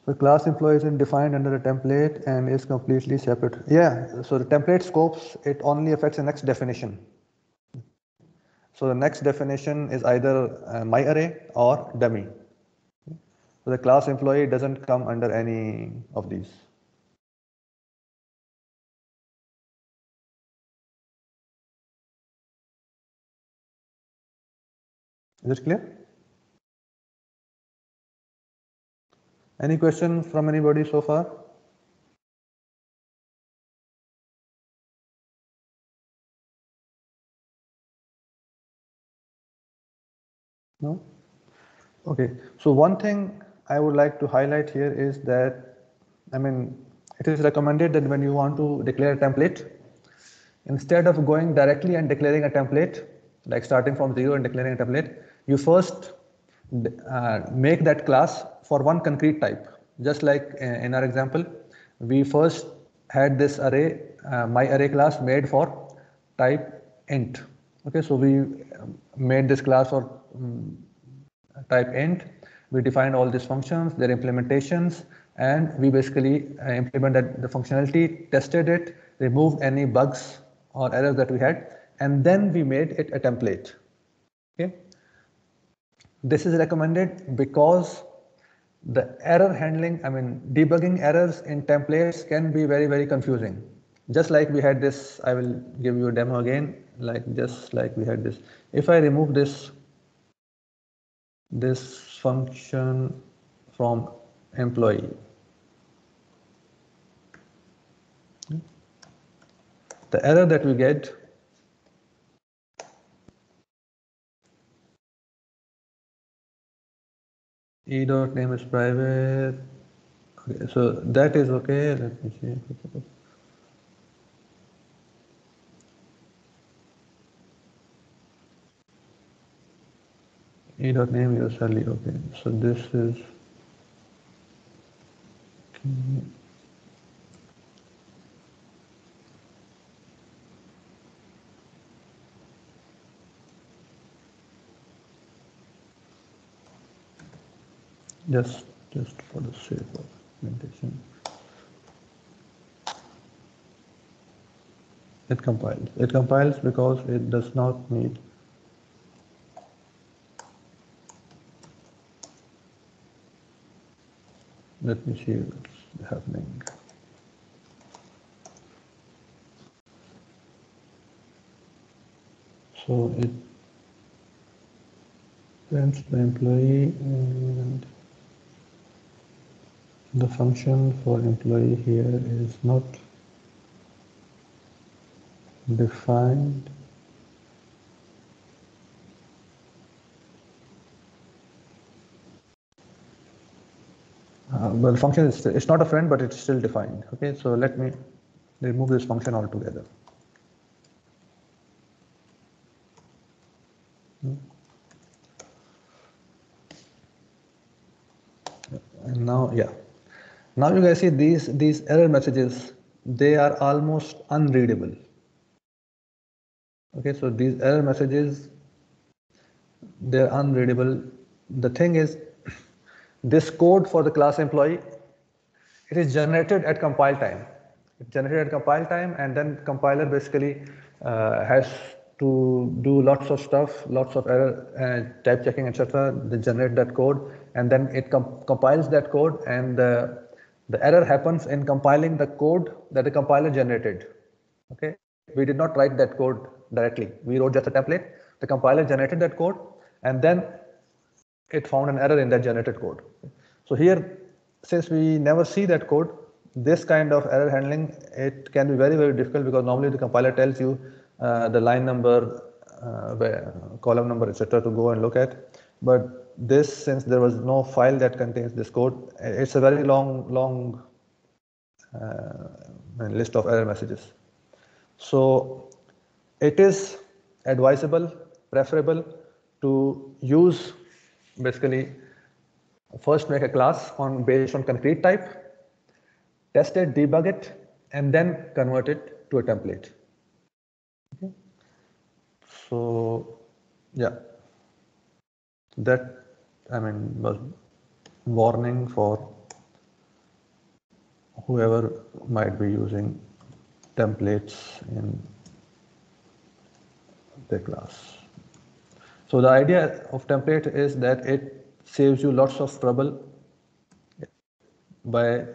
So class employee is defined under a template and is completely separate. Yeah, so the template scopes, it only affects the next definition. So the next definition is either my array or dummy. So the class employee doesn't come under any of these. Is it clear? Any question from anybody so far? No? Okay. So one thing I would like to highlight here is that, I mean, it is recommended that when you want to declare a template, instead of going directly and declaring a template, like starting from zero and declaring a template, you first make that class for one concrete type. Just like in our example, we first had this array, my array class made for type int. Okay, so we made this class for type int. We defined all these functions, their implementations, and we basically implemented the functionality, tested it, removed any bugs or errors that we had, and then we made it a template. Okay. This is recommended because the error handling, I mean, debugging errors in templates can be very, very confusing. Just like we had this, I will give you a demo again, like just like we had this. If I remove this function from employee, the error that we get e.name is private. Okay, so that is okay. Let me see. E.name is Sally. Okay, so this is okay. Just for the sake of implementation. It compiles. It compiles because it does not need let me see what's happening. So it prints the employee and the function for employee here is not defined. Well, the function is it's not a friend, but it's still defined. Okay, so let me remove this function altogether. And now, yeah. Now you guys see these error messages, they are almost unreadable. Okay, so these error messages, they're unreadable. The thing is, this code for the class employee, it is generated at compile time. It's generated at compile time, and then compiler basically has to do lots of stuff, lots of error, type checking, etc. They generate that code, and then it compiles that code, and the error happens in compiling the code that the compiler generated. Okay, we did not write that code directly. We wrote just a template. The compiler generated that code, and then it found an error in that generated code. So here, since we never see that code, this kind of error handling, it can be very, very difficult because normally the compiler tells you the line number, column number, etc. to go and look at. But this, since there was no file that contains this code, it's a very long list of error messages. So it is advisable, preferable to use basically first make a class based on concrete type, test it, debug it, and then convert it to a template. Okay. So yeah, that was warning for whoever might be using templates in their class. So the idea of template is that it saves you lots of trouble by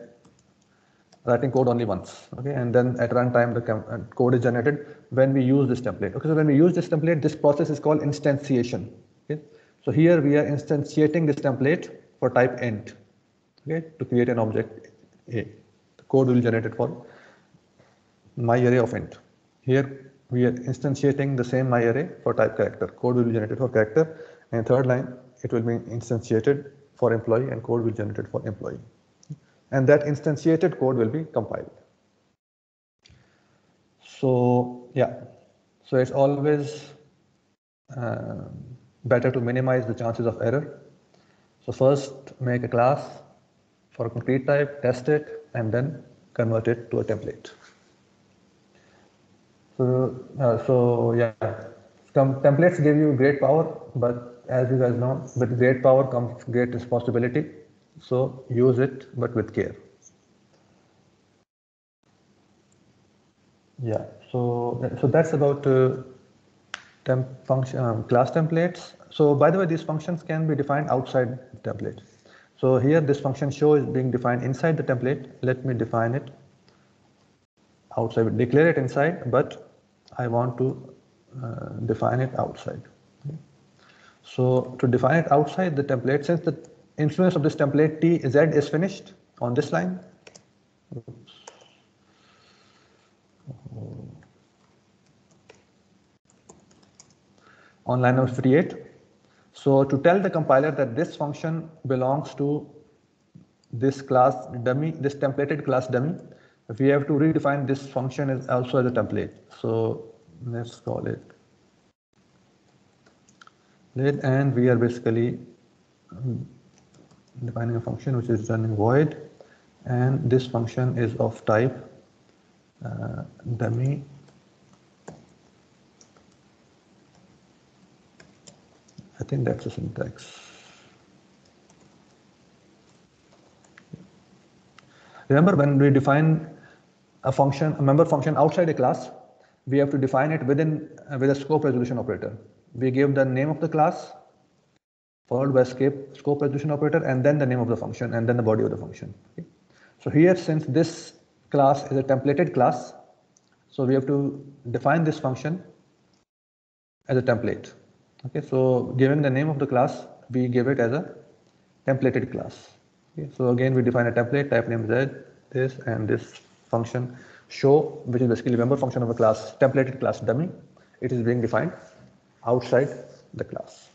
writing code only once, okay, and then at runtime the code is generated when we use this template. Okay, so when we use this template, this process is called instantiation. Okay, so here we are instantiating this template for type int, okay, to create an object A. The code will be generated for my array of int. Here we are instantiating the same myArray for type character. Code will be generated for character, and third line it will be instantiated for employee, and code will be generated for employee. And that instantiated code will be compiled. So yeah, so it's always better to minimize the chances of error. So first make a class for a concrete type, test it, and then convert it to a template. So yeah, templates give you great power, but as you guys know, with great power comes great responsibility. So use it, but with care. Yeah. So that's about class templates. So by the way, these functions can be defined outside the template. So here this function show is being defined inside the template. Let me define it outside, declare it inside, but I want to define it outside. Okay. So to define it outside the template, since the influence of this template z is finished on this line. Oops. On line number 58. So to tell the compiler that this function belongs to this class dummy, this templated class dummy, we have to redefine this function as also as a template. So let's call it let, and we are basically defining a function which is returning void, and this function is of type dummy. I think that's the syntax. Remember, when we define a function, a member function outside a class, we have to define it within with a scope resolution operator. We give the name of the class followed by scope resolution operator, and then the name of the function, and then the body of the function. Okay. So here, since this class is a templated class, so we have to define this function as a template. Okay, so given the name of the class, we give it as a templated class. Okay, so again, we define a template, type name z, this, and this function show, which is basically a member function of a class, templated class dummy. It is being defined outside the class.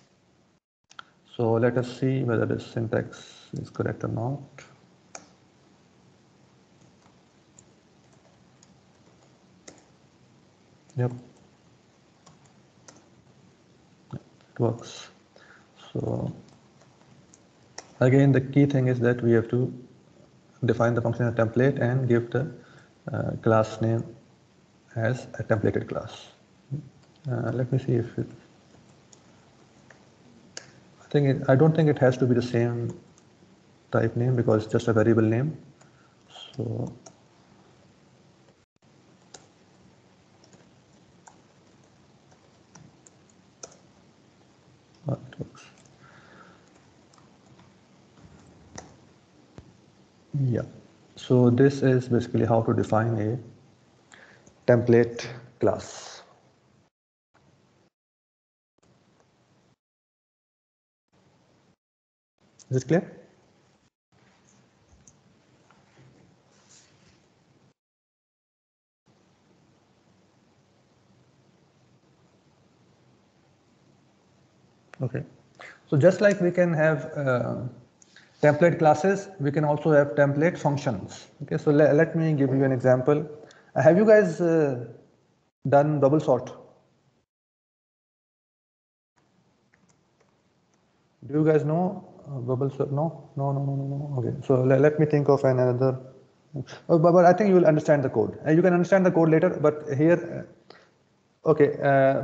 So let us see whether this syntax is correct or not. Yep, it works. So again, the key thing is that we have to define the function as a template and give the class name as a templated class. Let me see if it. I don't think it has to be the same type name because it's just a variable name. So it works. Yeah. So this is basically how to define a template class. Is it clear? Okay. So just like we can have template classes, we can also have template functions. Okay. So let me give you an example. Have you guys done bubble sort? Do you guys know bubble sort? No. Okay. So let me think of another. But I think you will understand the code. You can understand the code later. But here, okay.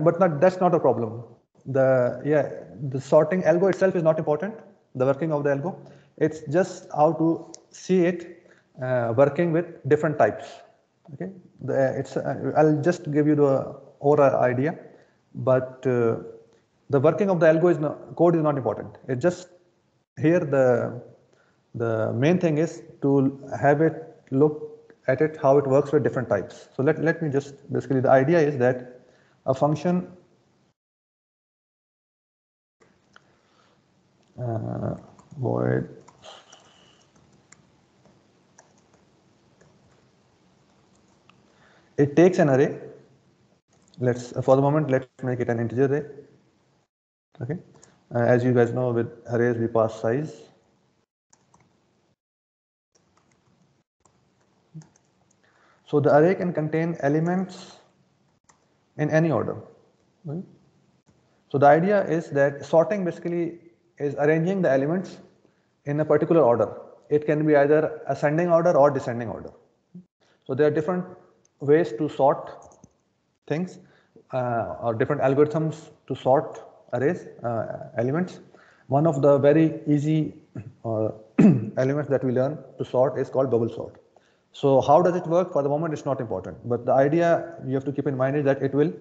But that's not a problem. The sorting algo itself is not important. The working of the algo. It's just how to see it working with different types. Okay. I'll just give you the overall idea, but the working of the algo is code is not important. It just here the main thing is to have it look at it how it works with different types. So let me just basically the idea is that a function void it takes an array let's for the moment let's make it an integer array. Okay, as you guys know, with arrays we pass size. So the array can contain elements in any order. Right? So the idea is that sorting basically is arranging the elements in a particular order. It can be either ascending order or descending order. So there are different ways to sort things or different algorithms to sort arrays, elements. One of the very easy elements that we learn to sort is called bubble sort. So how does it work? For the moment it's not important, but the idea you have to keep in mind is that it will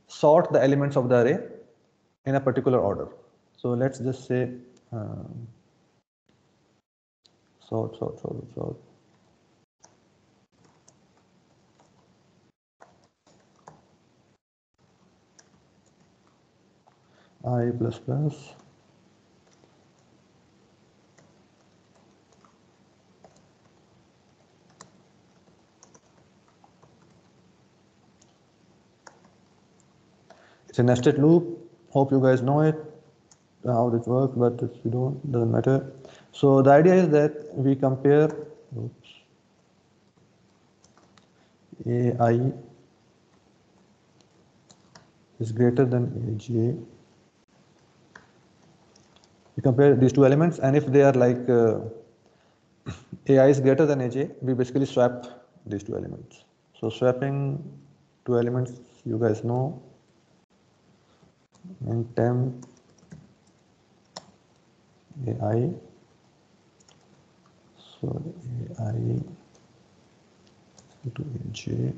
sort the elements of the array in a particular order. So let's just say sort I plus plus it's a nested loop. Hope you guys know it, how this works, but if you don't, doesn't matter. So the idea is that we compare AI is greater than AJ. We compare these two elements, and if they are like AI is greater than AJ, we basically swap these two elements. So swapping two elements, you guys know, in temp AI. So AI to AJ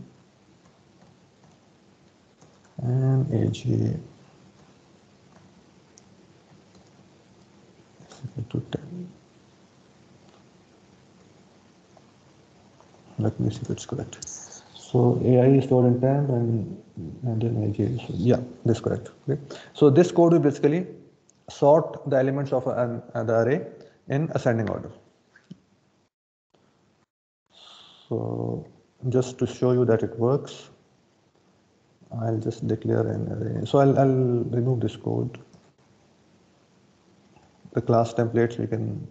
and AJ to 10. Let me see if it's correct. So AI is stored in temp and then AJ is, yeah, this is correct. Okay. So this code will basically sort the elements of the array in ascending order. So just to show you that it works, I'll just declare an array. So I'll remove this code. The class templates we can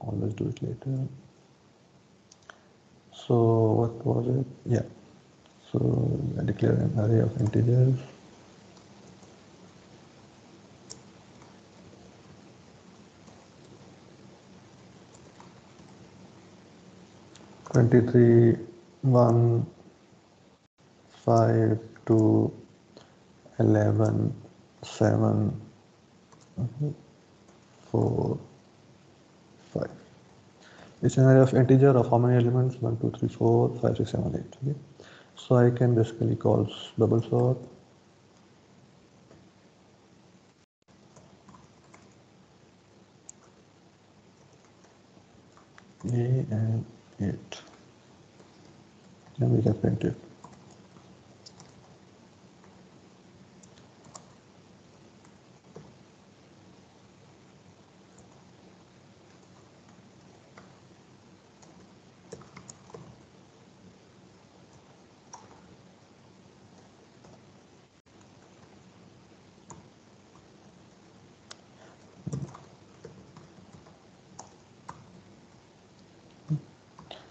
always do it later. So what was it? Yeah. So I declare an array of integers. Three, 1, 5, 2, 11, 7, 4, 5. It's an array of integer of how many elements? 1, 2, 3, 4, 5, 6, 7, 8. Okay. So I can basically call bubble sort. A and 8. Then we can print it.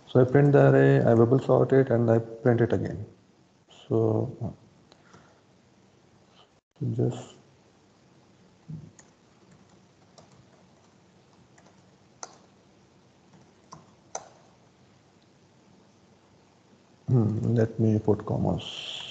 So I print the array, I bubble sort it, and I print it again. So just let me put commas.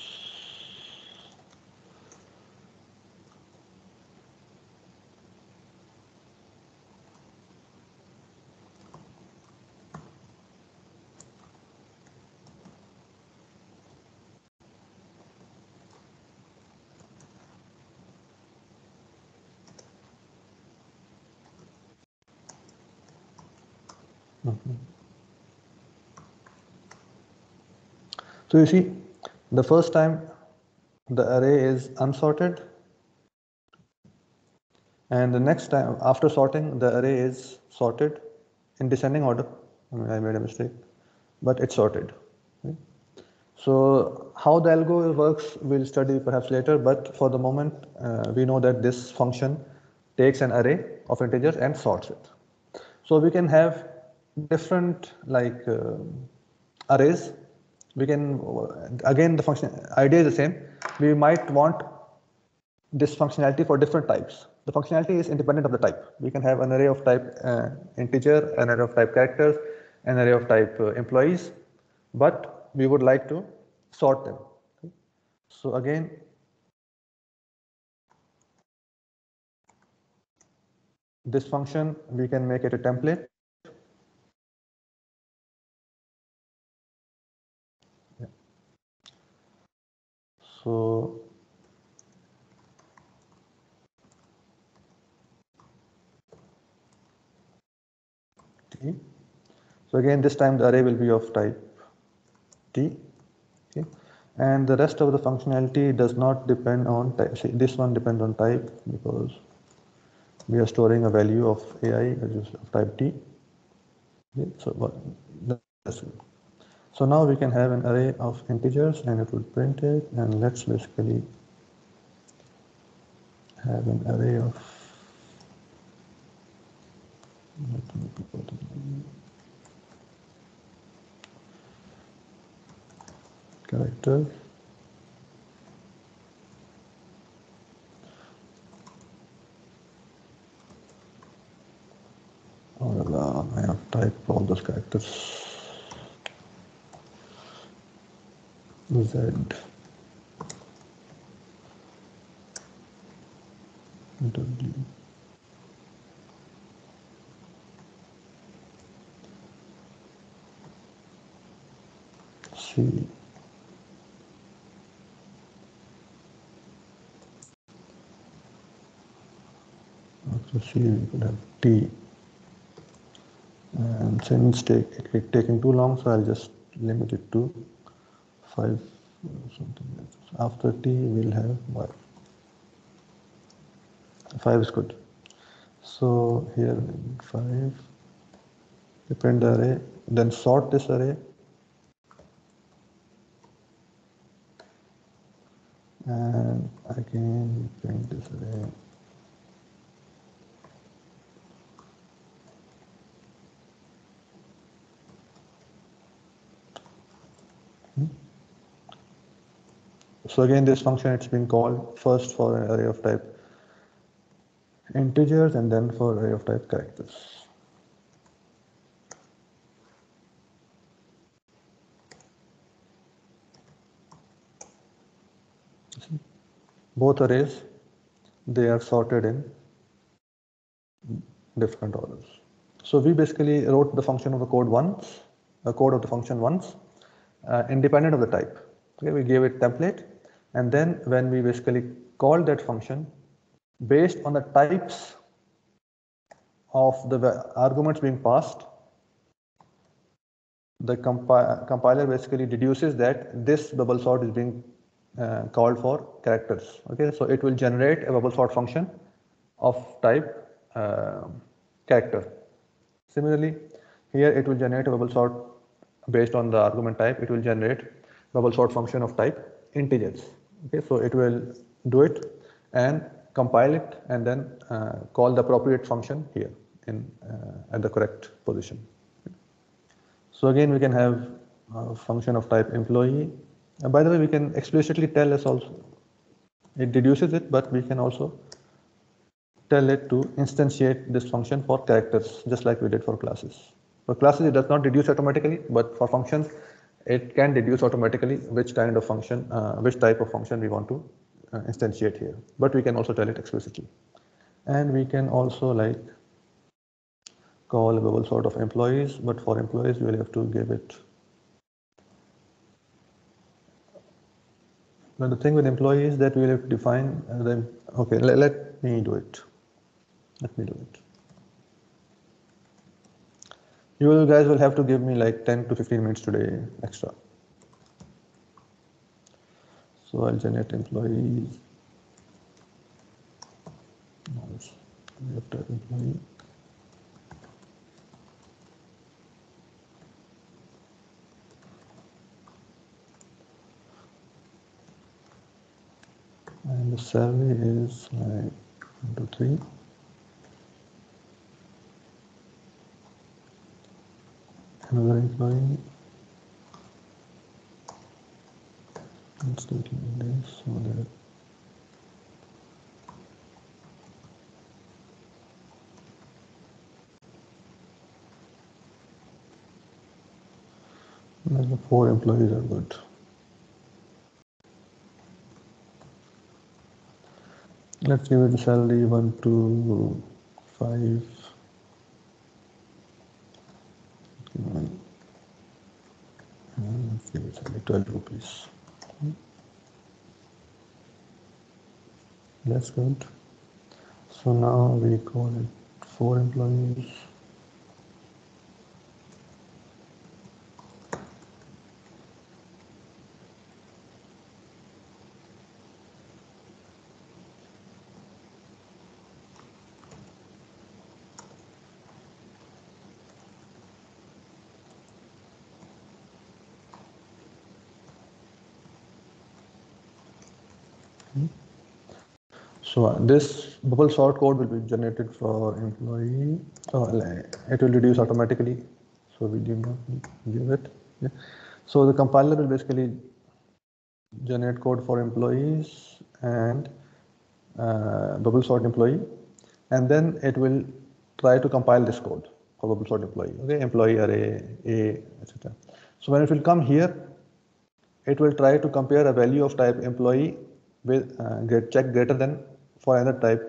So you see, the first time the array is unsorted, and the next time after sorting the array is sorted in descending order. I made a mistake, but it's sorted. Right? So how the algo works, we'll study perhaps later, but for the moment, we know that this function takes an array of integers and sorts it. So we can have different like arrays. We can, again, the function idea is the same. We might want this functionality for different types. The functionality is independent of the type. We can have an array of type integer, an array of type characters, an array of type employees, but we would like to sort them. So again, this function, we can make it a template. Yeah. So T. So again, this time the array will be of type T. Okay. And the rest of the functionality does not depend on type. See, this one depends on type because we are storing a value of AI which is of type T. Okay. So now we can have an array of integers and it will print it, and let's basically have an array of characters. I have typed all those characters. Z. W. C. After C, we could have T. And since it's taking too long, so I'll just limit it to 5 or something like this. After T, we'll have Y. 5 is good. So here 5, print the array, then sort this array, and again print this array. So again, this function, it's been called first for an array of type integers and then for array of type characters. Both arrays, they are sorted in different orders. So we basically wrote the function of the code once, the code of the function once, independent of the type. Okay, we gave it template, and then when we basically called that function based on the types of the arguments being passed, the compiler basically deduces that this bubble sort is being called for characters. Okay, so it will generate a bubble sort function of type character. Similarly, here it will generate a bubble sort based on the argument type. It will generate bubble sort function of type integers. Okay, so it will do it and compile it and then call the appropriate function here in at the correct position. So again, we can have a function of type employee. And by the way, we can explicitly tell us also. It deduces it, but we can also tell it to instantiate this function for characters, just like we did for classes. For classes, it does not deduce automatically, but for functions, it can deduce automatically which kind of function, which type of function we want to instantiate here. But we can also tell it explicitly. And we can also like call a bubble sort of employees, but for employees, we will have to give it. Now the thing with employees is that we will have to define them. Okay, let me do it. Let me do it. You guys will have to give me like 10 to 15 minutes today extra. So I'll generate employees. Employee. salary is like 1, 2, 3. Another employee. Let's do it like this so that the 4 employees are good. Let's give it the salary 1 to 5. Let's give it salary 12 rupees. That's good. So now we call it 4 employees. So this bubble sort code will be generated for employee. It will reduce automatically. So we do not give it. Yeah. So the compiler will basically generate code for employees and bubble sort employee, and then it will try to compile this code for bubble sort employee. Okay, employee array A, etc. So when it will come here, it will try to compare a value of type employee with check greater than for another type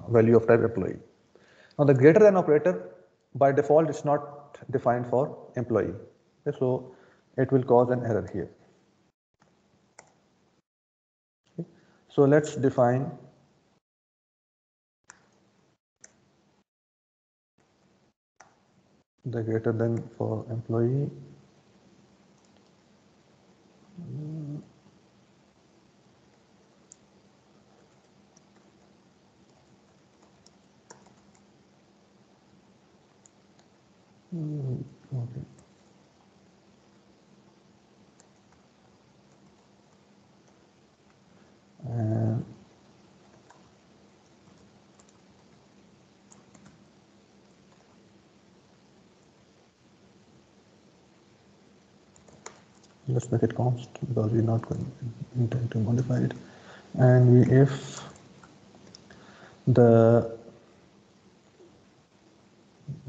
value of type employee. Now the greater than operator by default is not defined for employee. Okay, so it will cause an error here. Okay. So let's define the greater than for employee. Okay. And let's make it const because we're not going to intend to modify it. And if the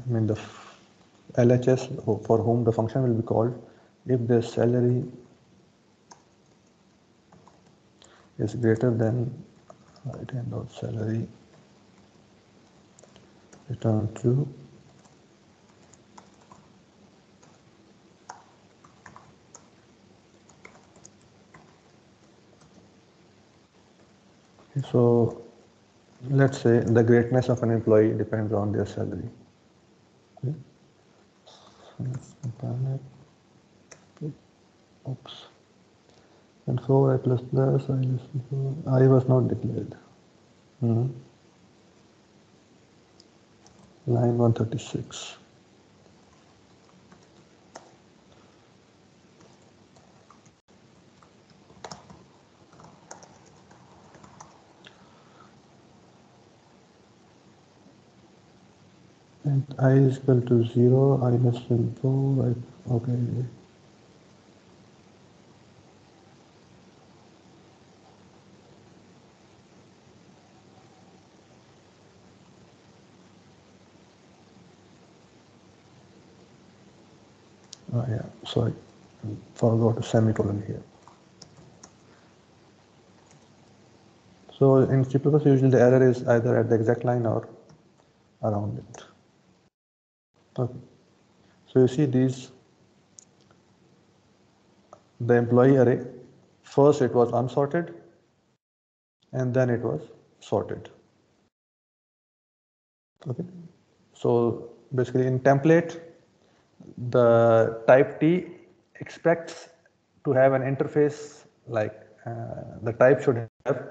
the LHS for whom the function will be called, if the salary is greater than right hand dot salary return true. So let's say the greatness of an employee depends on their salary. Okay. So let's compile it. Okay. Oops. And for I plus plus I was not declared. Line 136. And I is equal to 0, I less than 4, okay. Oh yeah, sorry, forgot a semicolon here. So in C++, usually the error is either at the exact line or around it. Okay. So you see these, the employee array, first it was unsorted and then it was sorted. Okay. So basically in template, the type T expects to have an interface like the type should have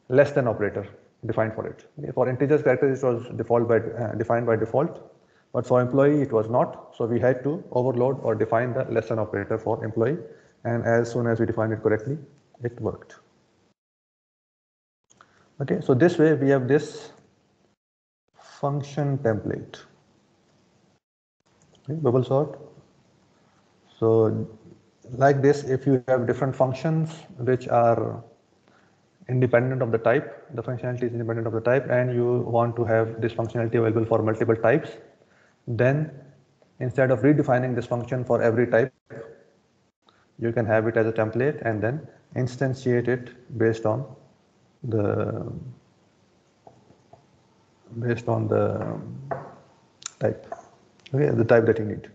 less than operator defined for it. Okay. For integers characters, it was defined by default, but for employee it was not. So we had to overload or define the less than operator for employee, and as soon as we defined it correctly, it worked. Okay, so this way we have this function template. Okay, bubble sort. So like this, if you have different functions which are independent of the type, the functionality is independent of the type, and you want to have this functionality available for multiple types, then instead of redefining this function for every type, you can have it as a template and then instantiate it based on the type, okay, the type that you need.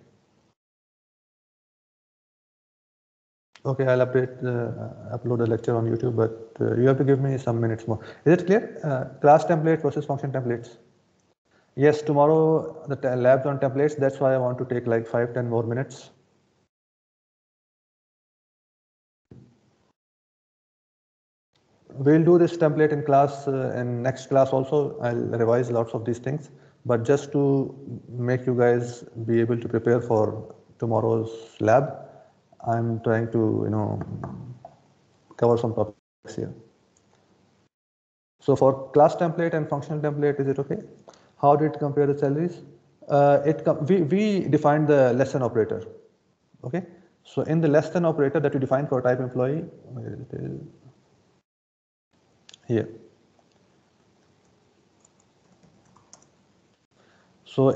Okay, I'll upload the lecture on YouTube, but you have to give me some minutes more. Is it clear? Class templates versus function templates. Yes, tomorrow the labs on templates. That's why I want to take like 5-10 more minutes. We'll do this template in class, in next class also. I'll revise lots of these things, but just to make you guys be able to prepare for tomorrow's lab, I'm trying to, cover some topics here. So for class template and functional template, is it okay? How did it compare the salaries? We defined the less than operator. Okay. So in the less than operator that we defined for type employee, where it is here. So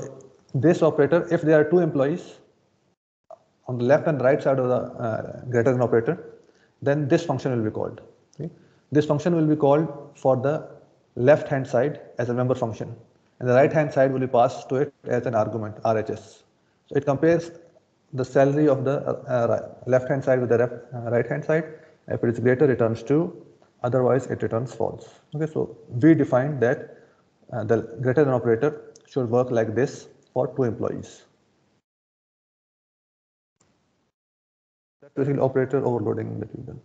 this operator, if there are two employees on the left and right side of the greater than operator, then this function will be called. Okay? This function will be called for the left hand side as a member function, and the right hand side will be passed to it as an argument, RHS. So it compares the salary of the left hand side with the right hand side. If it is greater, it returns true, otherwise it returns false. Okay, so we defined that the greater than operator should work like this for two employees. That's basically operator overloading that we've done.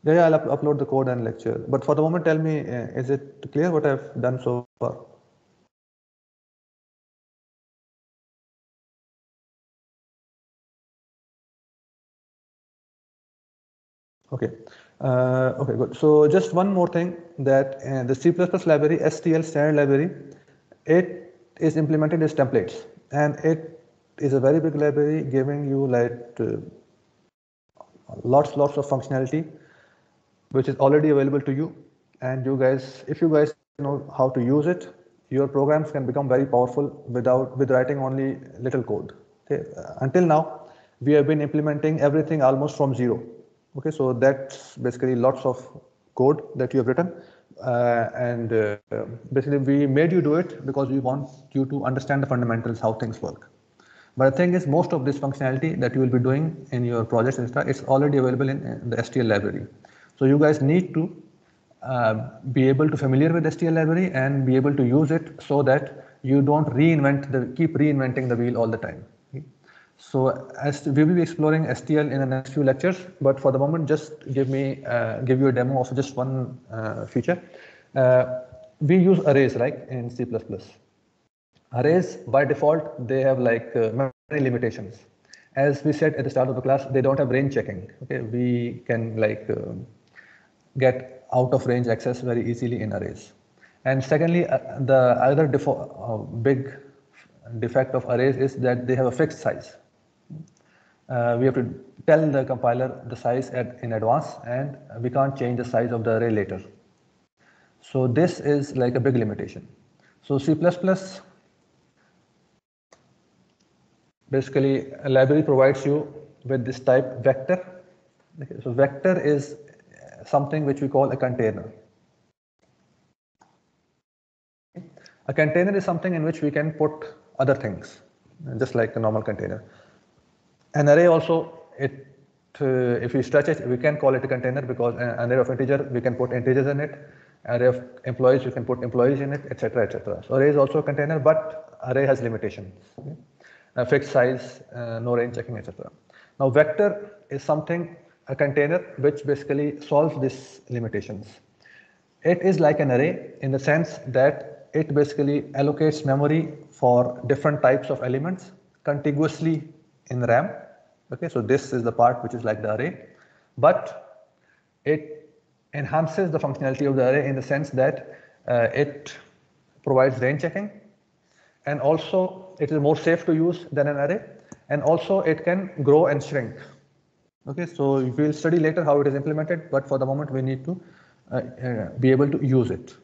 Yeah, I'll upload the code and lecture. But for the moment, tell me, is it clear what I've done so far? Okay. Okay, good. So just one more thing, that the C++ library, STL standard library, it is implemented as templates, and it is a very big library giving you like lots of functionality which is already available to you. And you guys, if you guys know how to use it, your programs can become very powerful with writing only little code. Okay. Until now, we have been implementing everything almost from zero. Okay, so that's basically lots of code that you have written, and basically we made you do it because we want you to understand the fundamentals, how things work. But the thing is, most of this functionality that you will be doing in your projects, it's already available in the STL library. So you guys need to be able to familiar with STL library and be able to use it so that you don't keep reinventing the wheel all the time. Okay? So as we will be exploring STL in the next few lectures, but for the moment, just give you a demo of just one feature. We use arrays, like in C++. Arrays by default, they have like memory limitations. As we said at the start of the class, they don't have range checking. Okay, we can like get out of range access very easily in arrays. And secondly, the other big defect of arrays is that they have a fixed size. We have to tell the compiler the size in advance, and we can't change the size of the array later. So this is like a big limitation. So C++, basically a library provides you with this type vector. Okay, so vector is something which we call a container. A container is something in which we can put other things, just like a normal container. An array also, if we stretch it, we can call it a container, because an array of integer, we can put integers in it. Array of employees, we can put employees in it, etc., etc. So array is also a container, but array has limitations. Okay? Fixed size, no range checking, etc. Now vector is something, a container, which basically solves these limitations. It is like an array in the sense that it basically allocates memory for different types of elements contiguously in RAM. Okay, so this is the part which is like the array, but it enhances the functionality of the array in the sense that it provides range checking, and also it is more safe to use than an array, and also it can grow and shrink. Okay, so we will study later how it is implemented, but for the moment we need to be able to use it.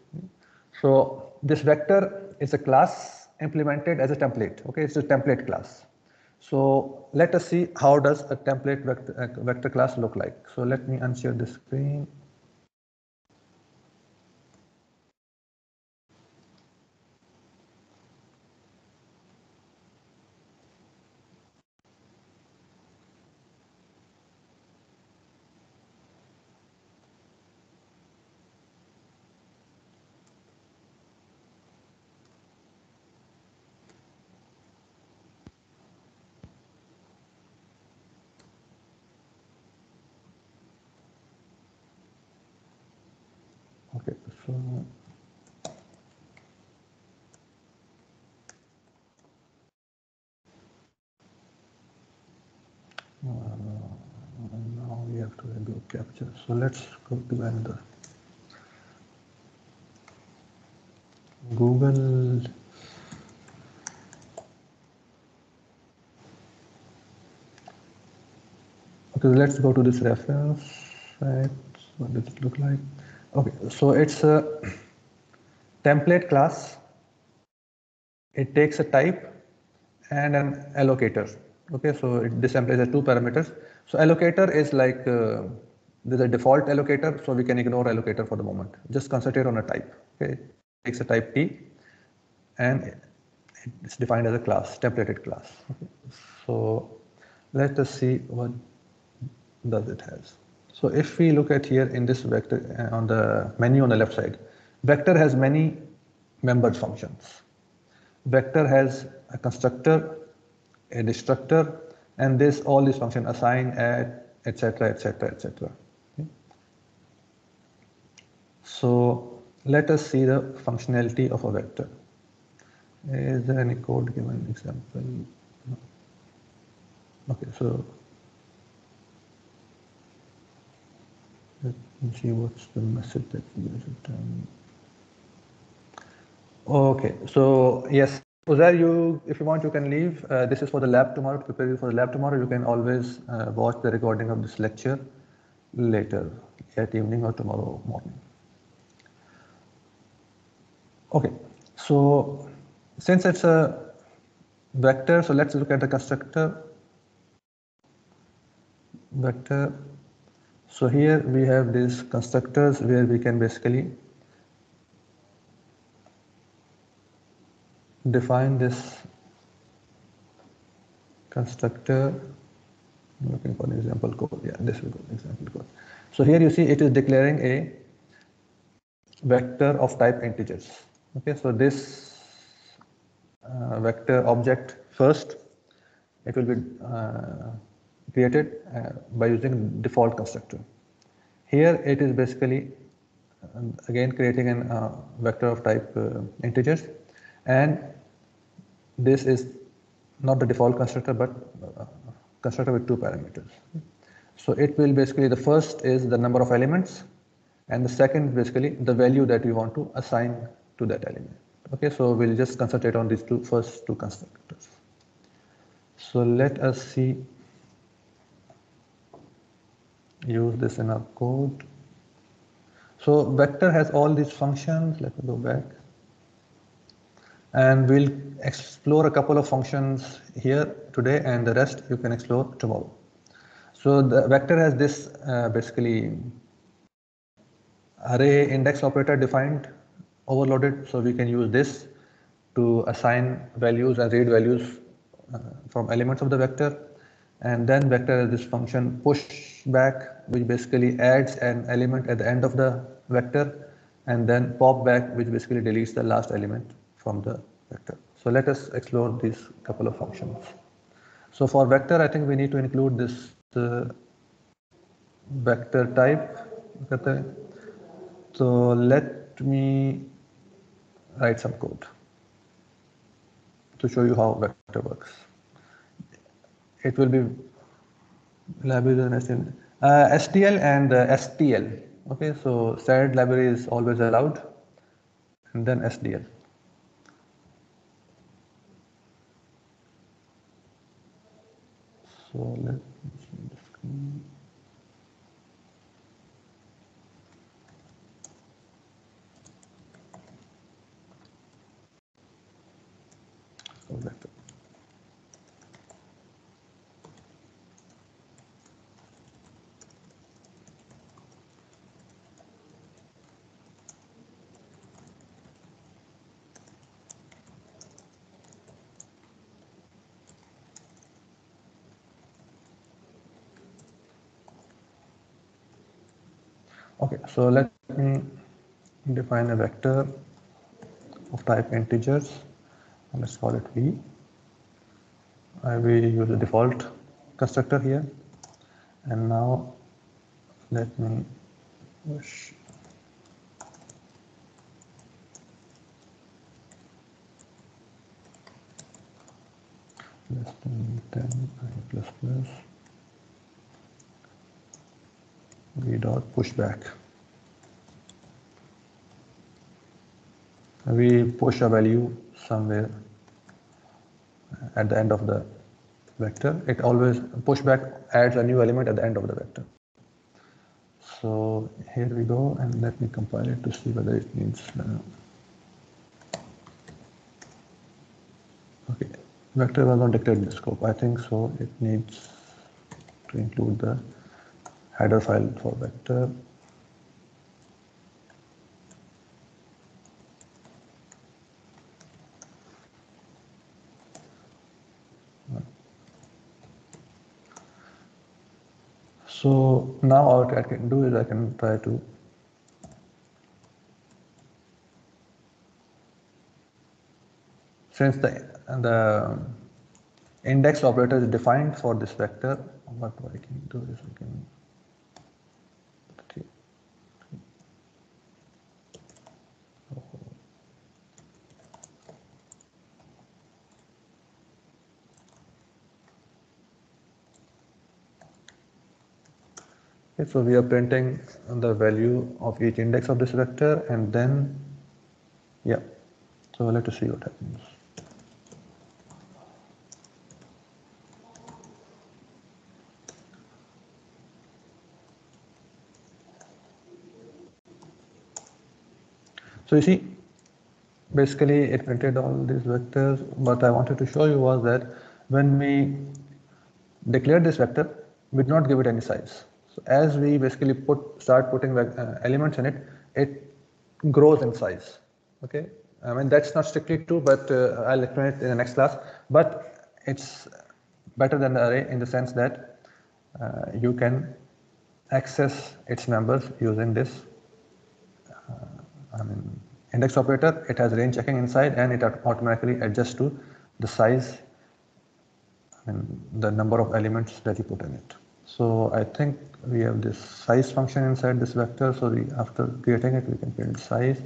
So this vector is a class implemented as a template. Okay, it's a template class. So let us see how does a template vector class look like. So let me unshare the screen. Okay, so now we have to go capture. So let's go to another Google. Okay, let's go to this reference site. What does it look like? Okay, so it's a template class. It takes a type and an allocator. Okay, so this employs has two parameters. So allocator is like there's a default allocator, so we can ignore allocator for the moment. Just concentrate on a type. Okay, it takes a type T, and it's defined as a class, templated class. Okay. So let us see what does it has. So if we look at here in this vector on the menu on the left side, vector has many membered functions. Vector has a constructor, a destructor, and this all these functions assign, add, etc., etc., etc. So let us see the functionality of a vector. Is there any code given example? No. Okay, so let me see what's the message that we use return. Okay, so yes, Uzair, you, if you want, you can leave. This is for the lab tomorrow, to prepare you for the lab tomorrow. You can always watch the recording of this lecture later, at evening or tomorrow morning. Okay, so since it's a vector, so let's look at the constructor vector. So here we have these constructors where we can basically define this constructor. I'm looking for an example code. Yeah, this will go example code. So here you see it is declaring a vector of type integers. Okay, so this vector object first, it will be created by using default constructor. Here it is basically again creating a vector of type integers, and this is not the default constructor but constructor with two parameters. So it will basically, the first is the number of elements, and the second basically the value that we want to assign to that element. Okay, so we'll just concentrate on these first two constructors. So let us see, use this in our code. So vector has all these functions. Let me go back. And we'll explore a couple of functions here today, and the rest you can explore tomorrow. So the vector has this basically array index operator defined, overloaded, so we can use this to assign values and read values from elements of the vector. And then vector has this function push back, which basically adds an element at the end of the vector, and then pop back, which basically deletes the last element from the vector. So let us explore these couple of functions. So for vector, I think we need to include this vector type. So let me write some code to show you how vector works. It will be STL and STL. Okay, so standard library is always allowed, and then SDL. So let me see the screen. So vector. Okay, so let me define a vector of type integers. Let's call it v. I will use the default constructor here, and now let me push less than 10 I plus plus v dot pushback. We push a value somewhere at the end of the vector. It always pushback adds a new element at the end of the vector. So here we go, and let me compile it to see whether it needs. Okay, vector was not declared in the scope. I think so. It needs to include the header file for vector. So now what I can do is I can try to since the index operator is defined for this vector, what I can do is I can okay, so we are printing the value of each index of this vector, and then yeah, so let us see what happens. So you see, basically it printed all these vectors. What I wanted to show you was that when we declare this vector, we did not give it any size. So as we basically start putting elements in it, it grows in size. Okay, I mean that's not strictly true, but I'll explain it in the next class. But it's better than the array in the sense that you can access its members using this index operator. It has range checking inside, and it automatically adjusts to the size and the number of elements that you put in it. So I think we have this size function inside this vector. So after creating it, we can print size.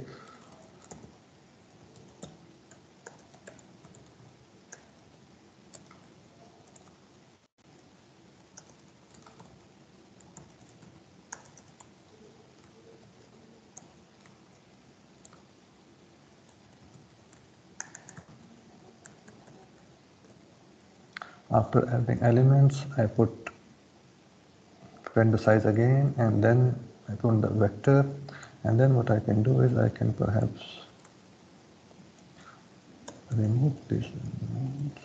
After adding elements, I print the size again, and then I print the vector. And then what I can do is I can perhaps remove these elements.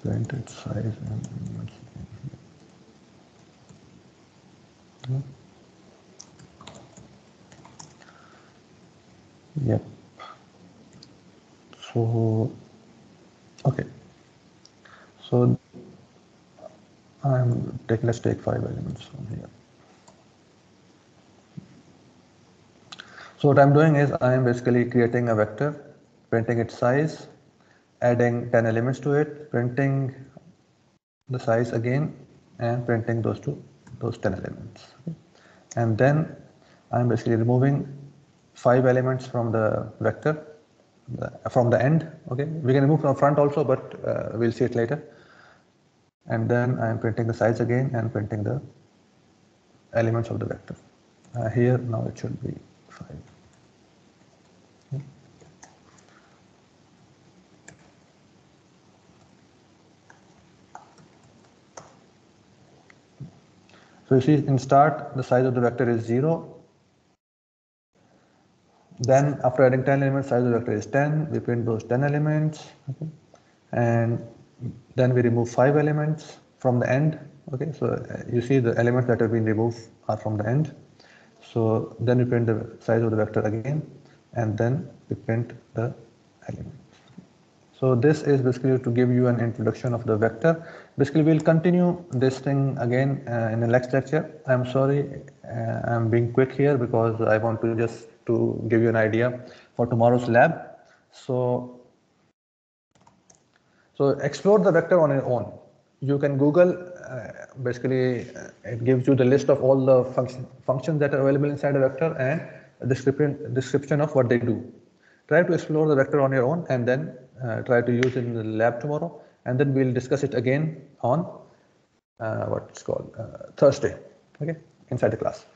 Print its size and elements again. Yep. So, okay. So let's take 5 elements from here. So what I'm doing is I am basically creating a vector, printing its size, adding 10 elements to it, printing the size again, and printing those 10 elements. Okay. And then I'm basically removing 5 elements from the vector, from the end. Okay, we can remove from front also, but we'll see it later. And then I'm printing the size again and printing the elements of the vector. Here now it should be 5. Okay. So you see in start the size of the vector is 0. Then after adding 10 elements, size of the vector is 10. We print those 10 elements. Okay. And then we remove 5 elements from the end. Okay, so you see the elements that have been removed are from the end. So then we print the size of the vector again, and then we print the elements. So this is basically to give you an introduction of the vector. Basically, we'll continue this thing again in the next lecture. I'm sorry, I'm being quick here because I want to just to give you an idea for tomorrow's lab. So explore the vector on your own. You can Google, basically it gives you the list of all the functions that are available inside a vector and a description of what they do. Try to explore the vector on your own and then try to use it in the lab tomorrow, and then we'll discuss it again on what's called Thursday, okay, inside the class.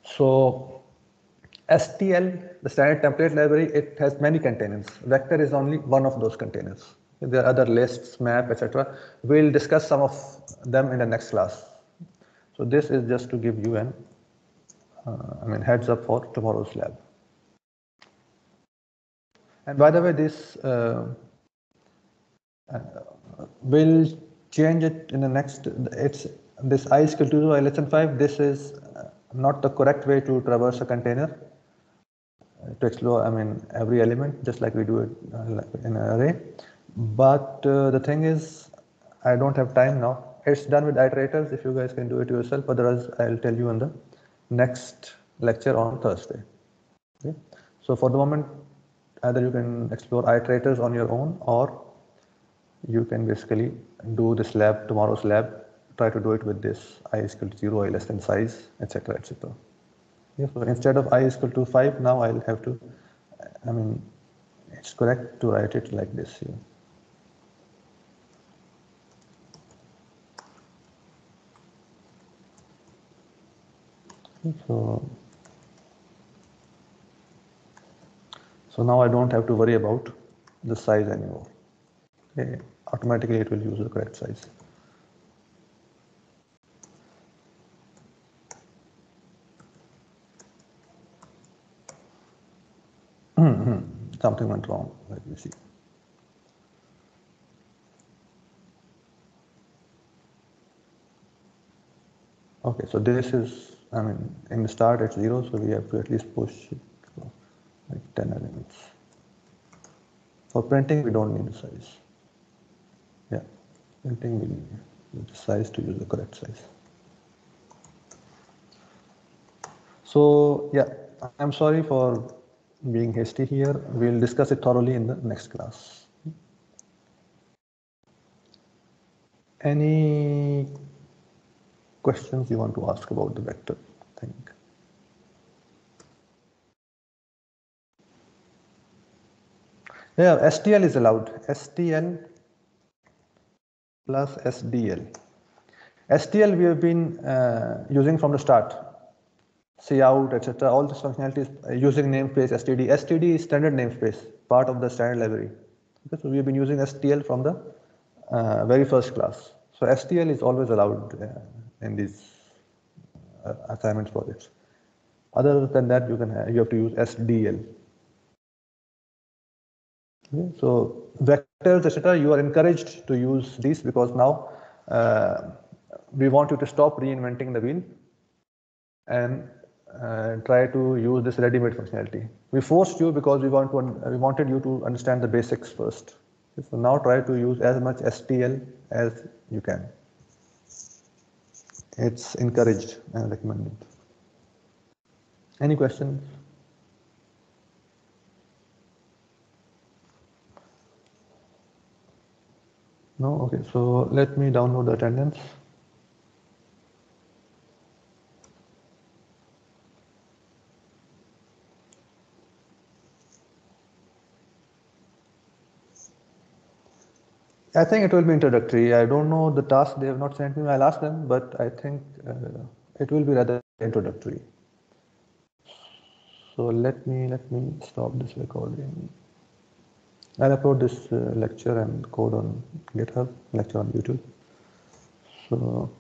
So STL, the standard template library, it has many containers. Vector is only one of those containers. There are other lists, map, etc. We'll discuss some of them in the next class. So this is just to give you an heads up for tomorrow's lab. And by the way, this we'll change it in the next. It's this I is equal to 0, I less than 5. This is not the correct way to traverse a container. To explore, every element, just like we do it in an array. But the thing is, I don't have time now. It's done with iterators. If you guys can do it yourself, otherwise I'll tell you in the next lecture on Thursday. Okay? So for the moment, either you can explore iterators on your own, or you can basically do this lab, tomorrow's lab, try to do it with this I is equal to 0, I less than size, etc., etc. Yeah, so instead of I is equal to 5, now I'll have to, it's correct to write it like this here. So now I don't have to worry about the size anymore. Okay. Automatically it will use the correct size. Something went wrong. Let me see. Okay, so this is, in the start it's 0, so we have to at least push it to like 10 elements. For printing, we don't need the size. Yeah, printing we need the size to use the correct size. So yeah, I'm sorry for being hasty here. We'll discuss it thoroughly in the next class. Any questions you want to ask about the vector thing? Yeah, STL is allowed. STL plus SDL. STL we have been using from the start. Cout, etc. All this functionality is using namespace std. Std is standard namespace, part of the standard library. Okay, so we have been using STL from the very first class. So STL is always allowed in these assignments projects. Other than that, you have to use SDL. Okay, so vectors, etc. You are encouraged to use these because now we want you to stop reinventing the wheel and try to use this ready-made functionality. We forced you because we wanted you to understand the basics first. So now try to use as much STL as you can. It's encouraged and recommended. Any questions? No? Okay, so let me download the attendance. I think it will be introductory. I don't know the task, they have not sent me. I'll ask them, but I think it will be rather introductory. So let me stop this recording. I'll upload this lecture and code on GitHub, lecture on YouTube. So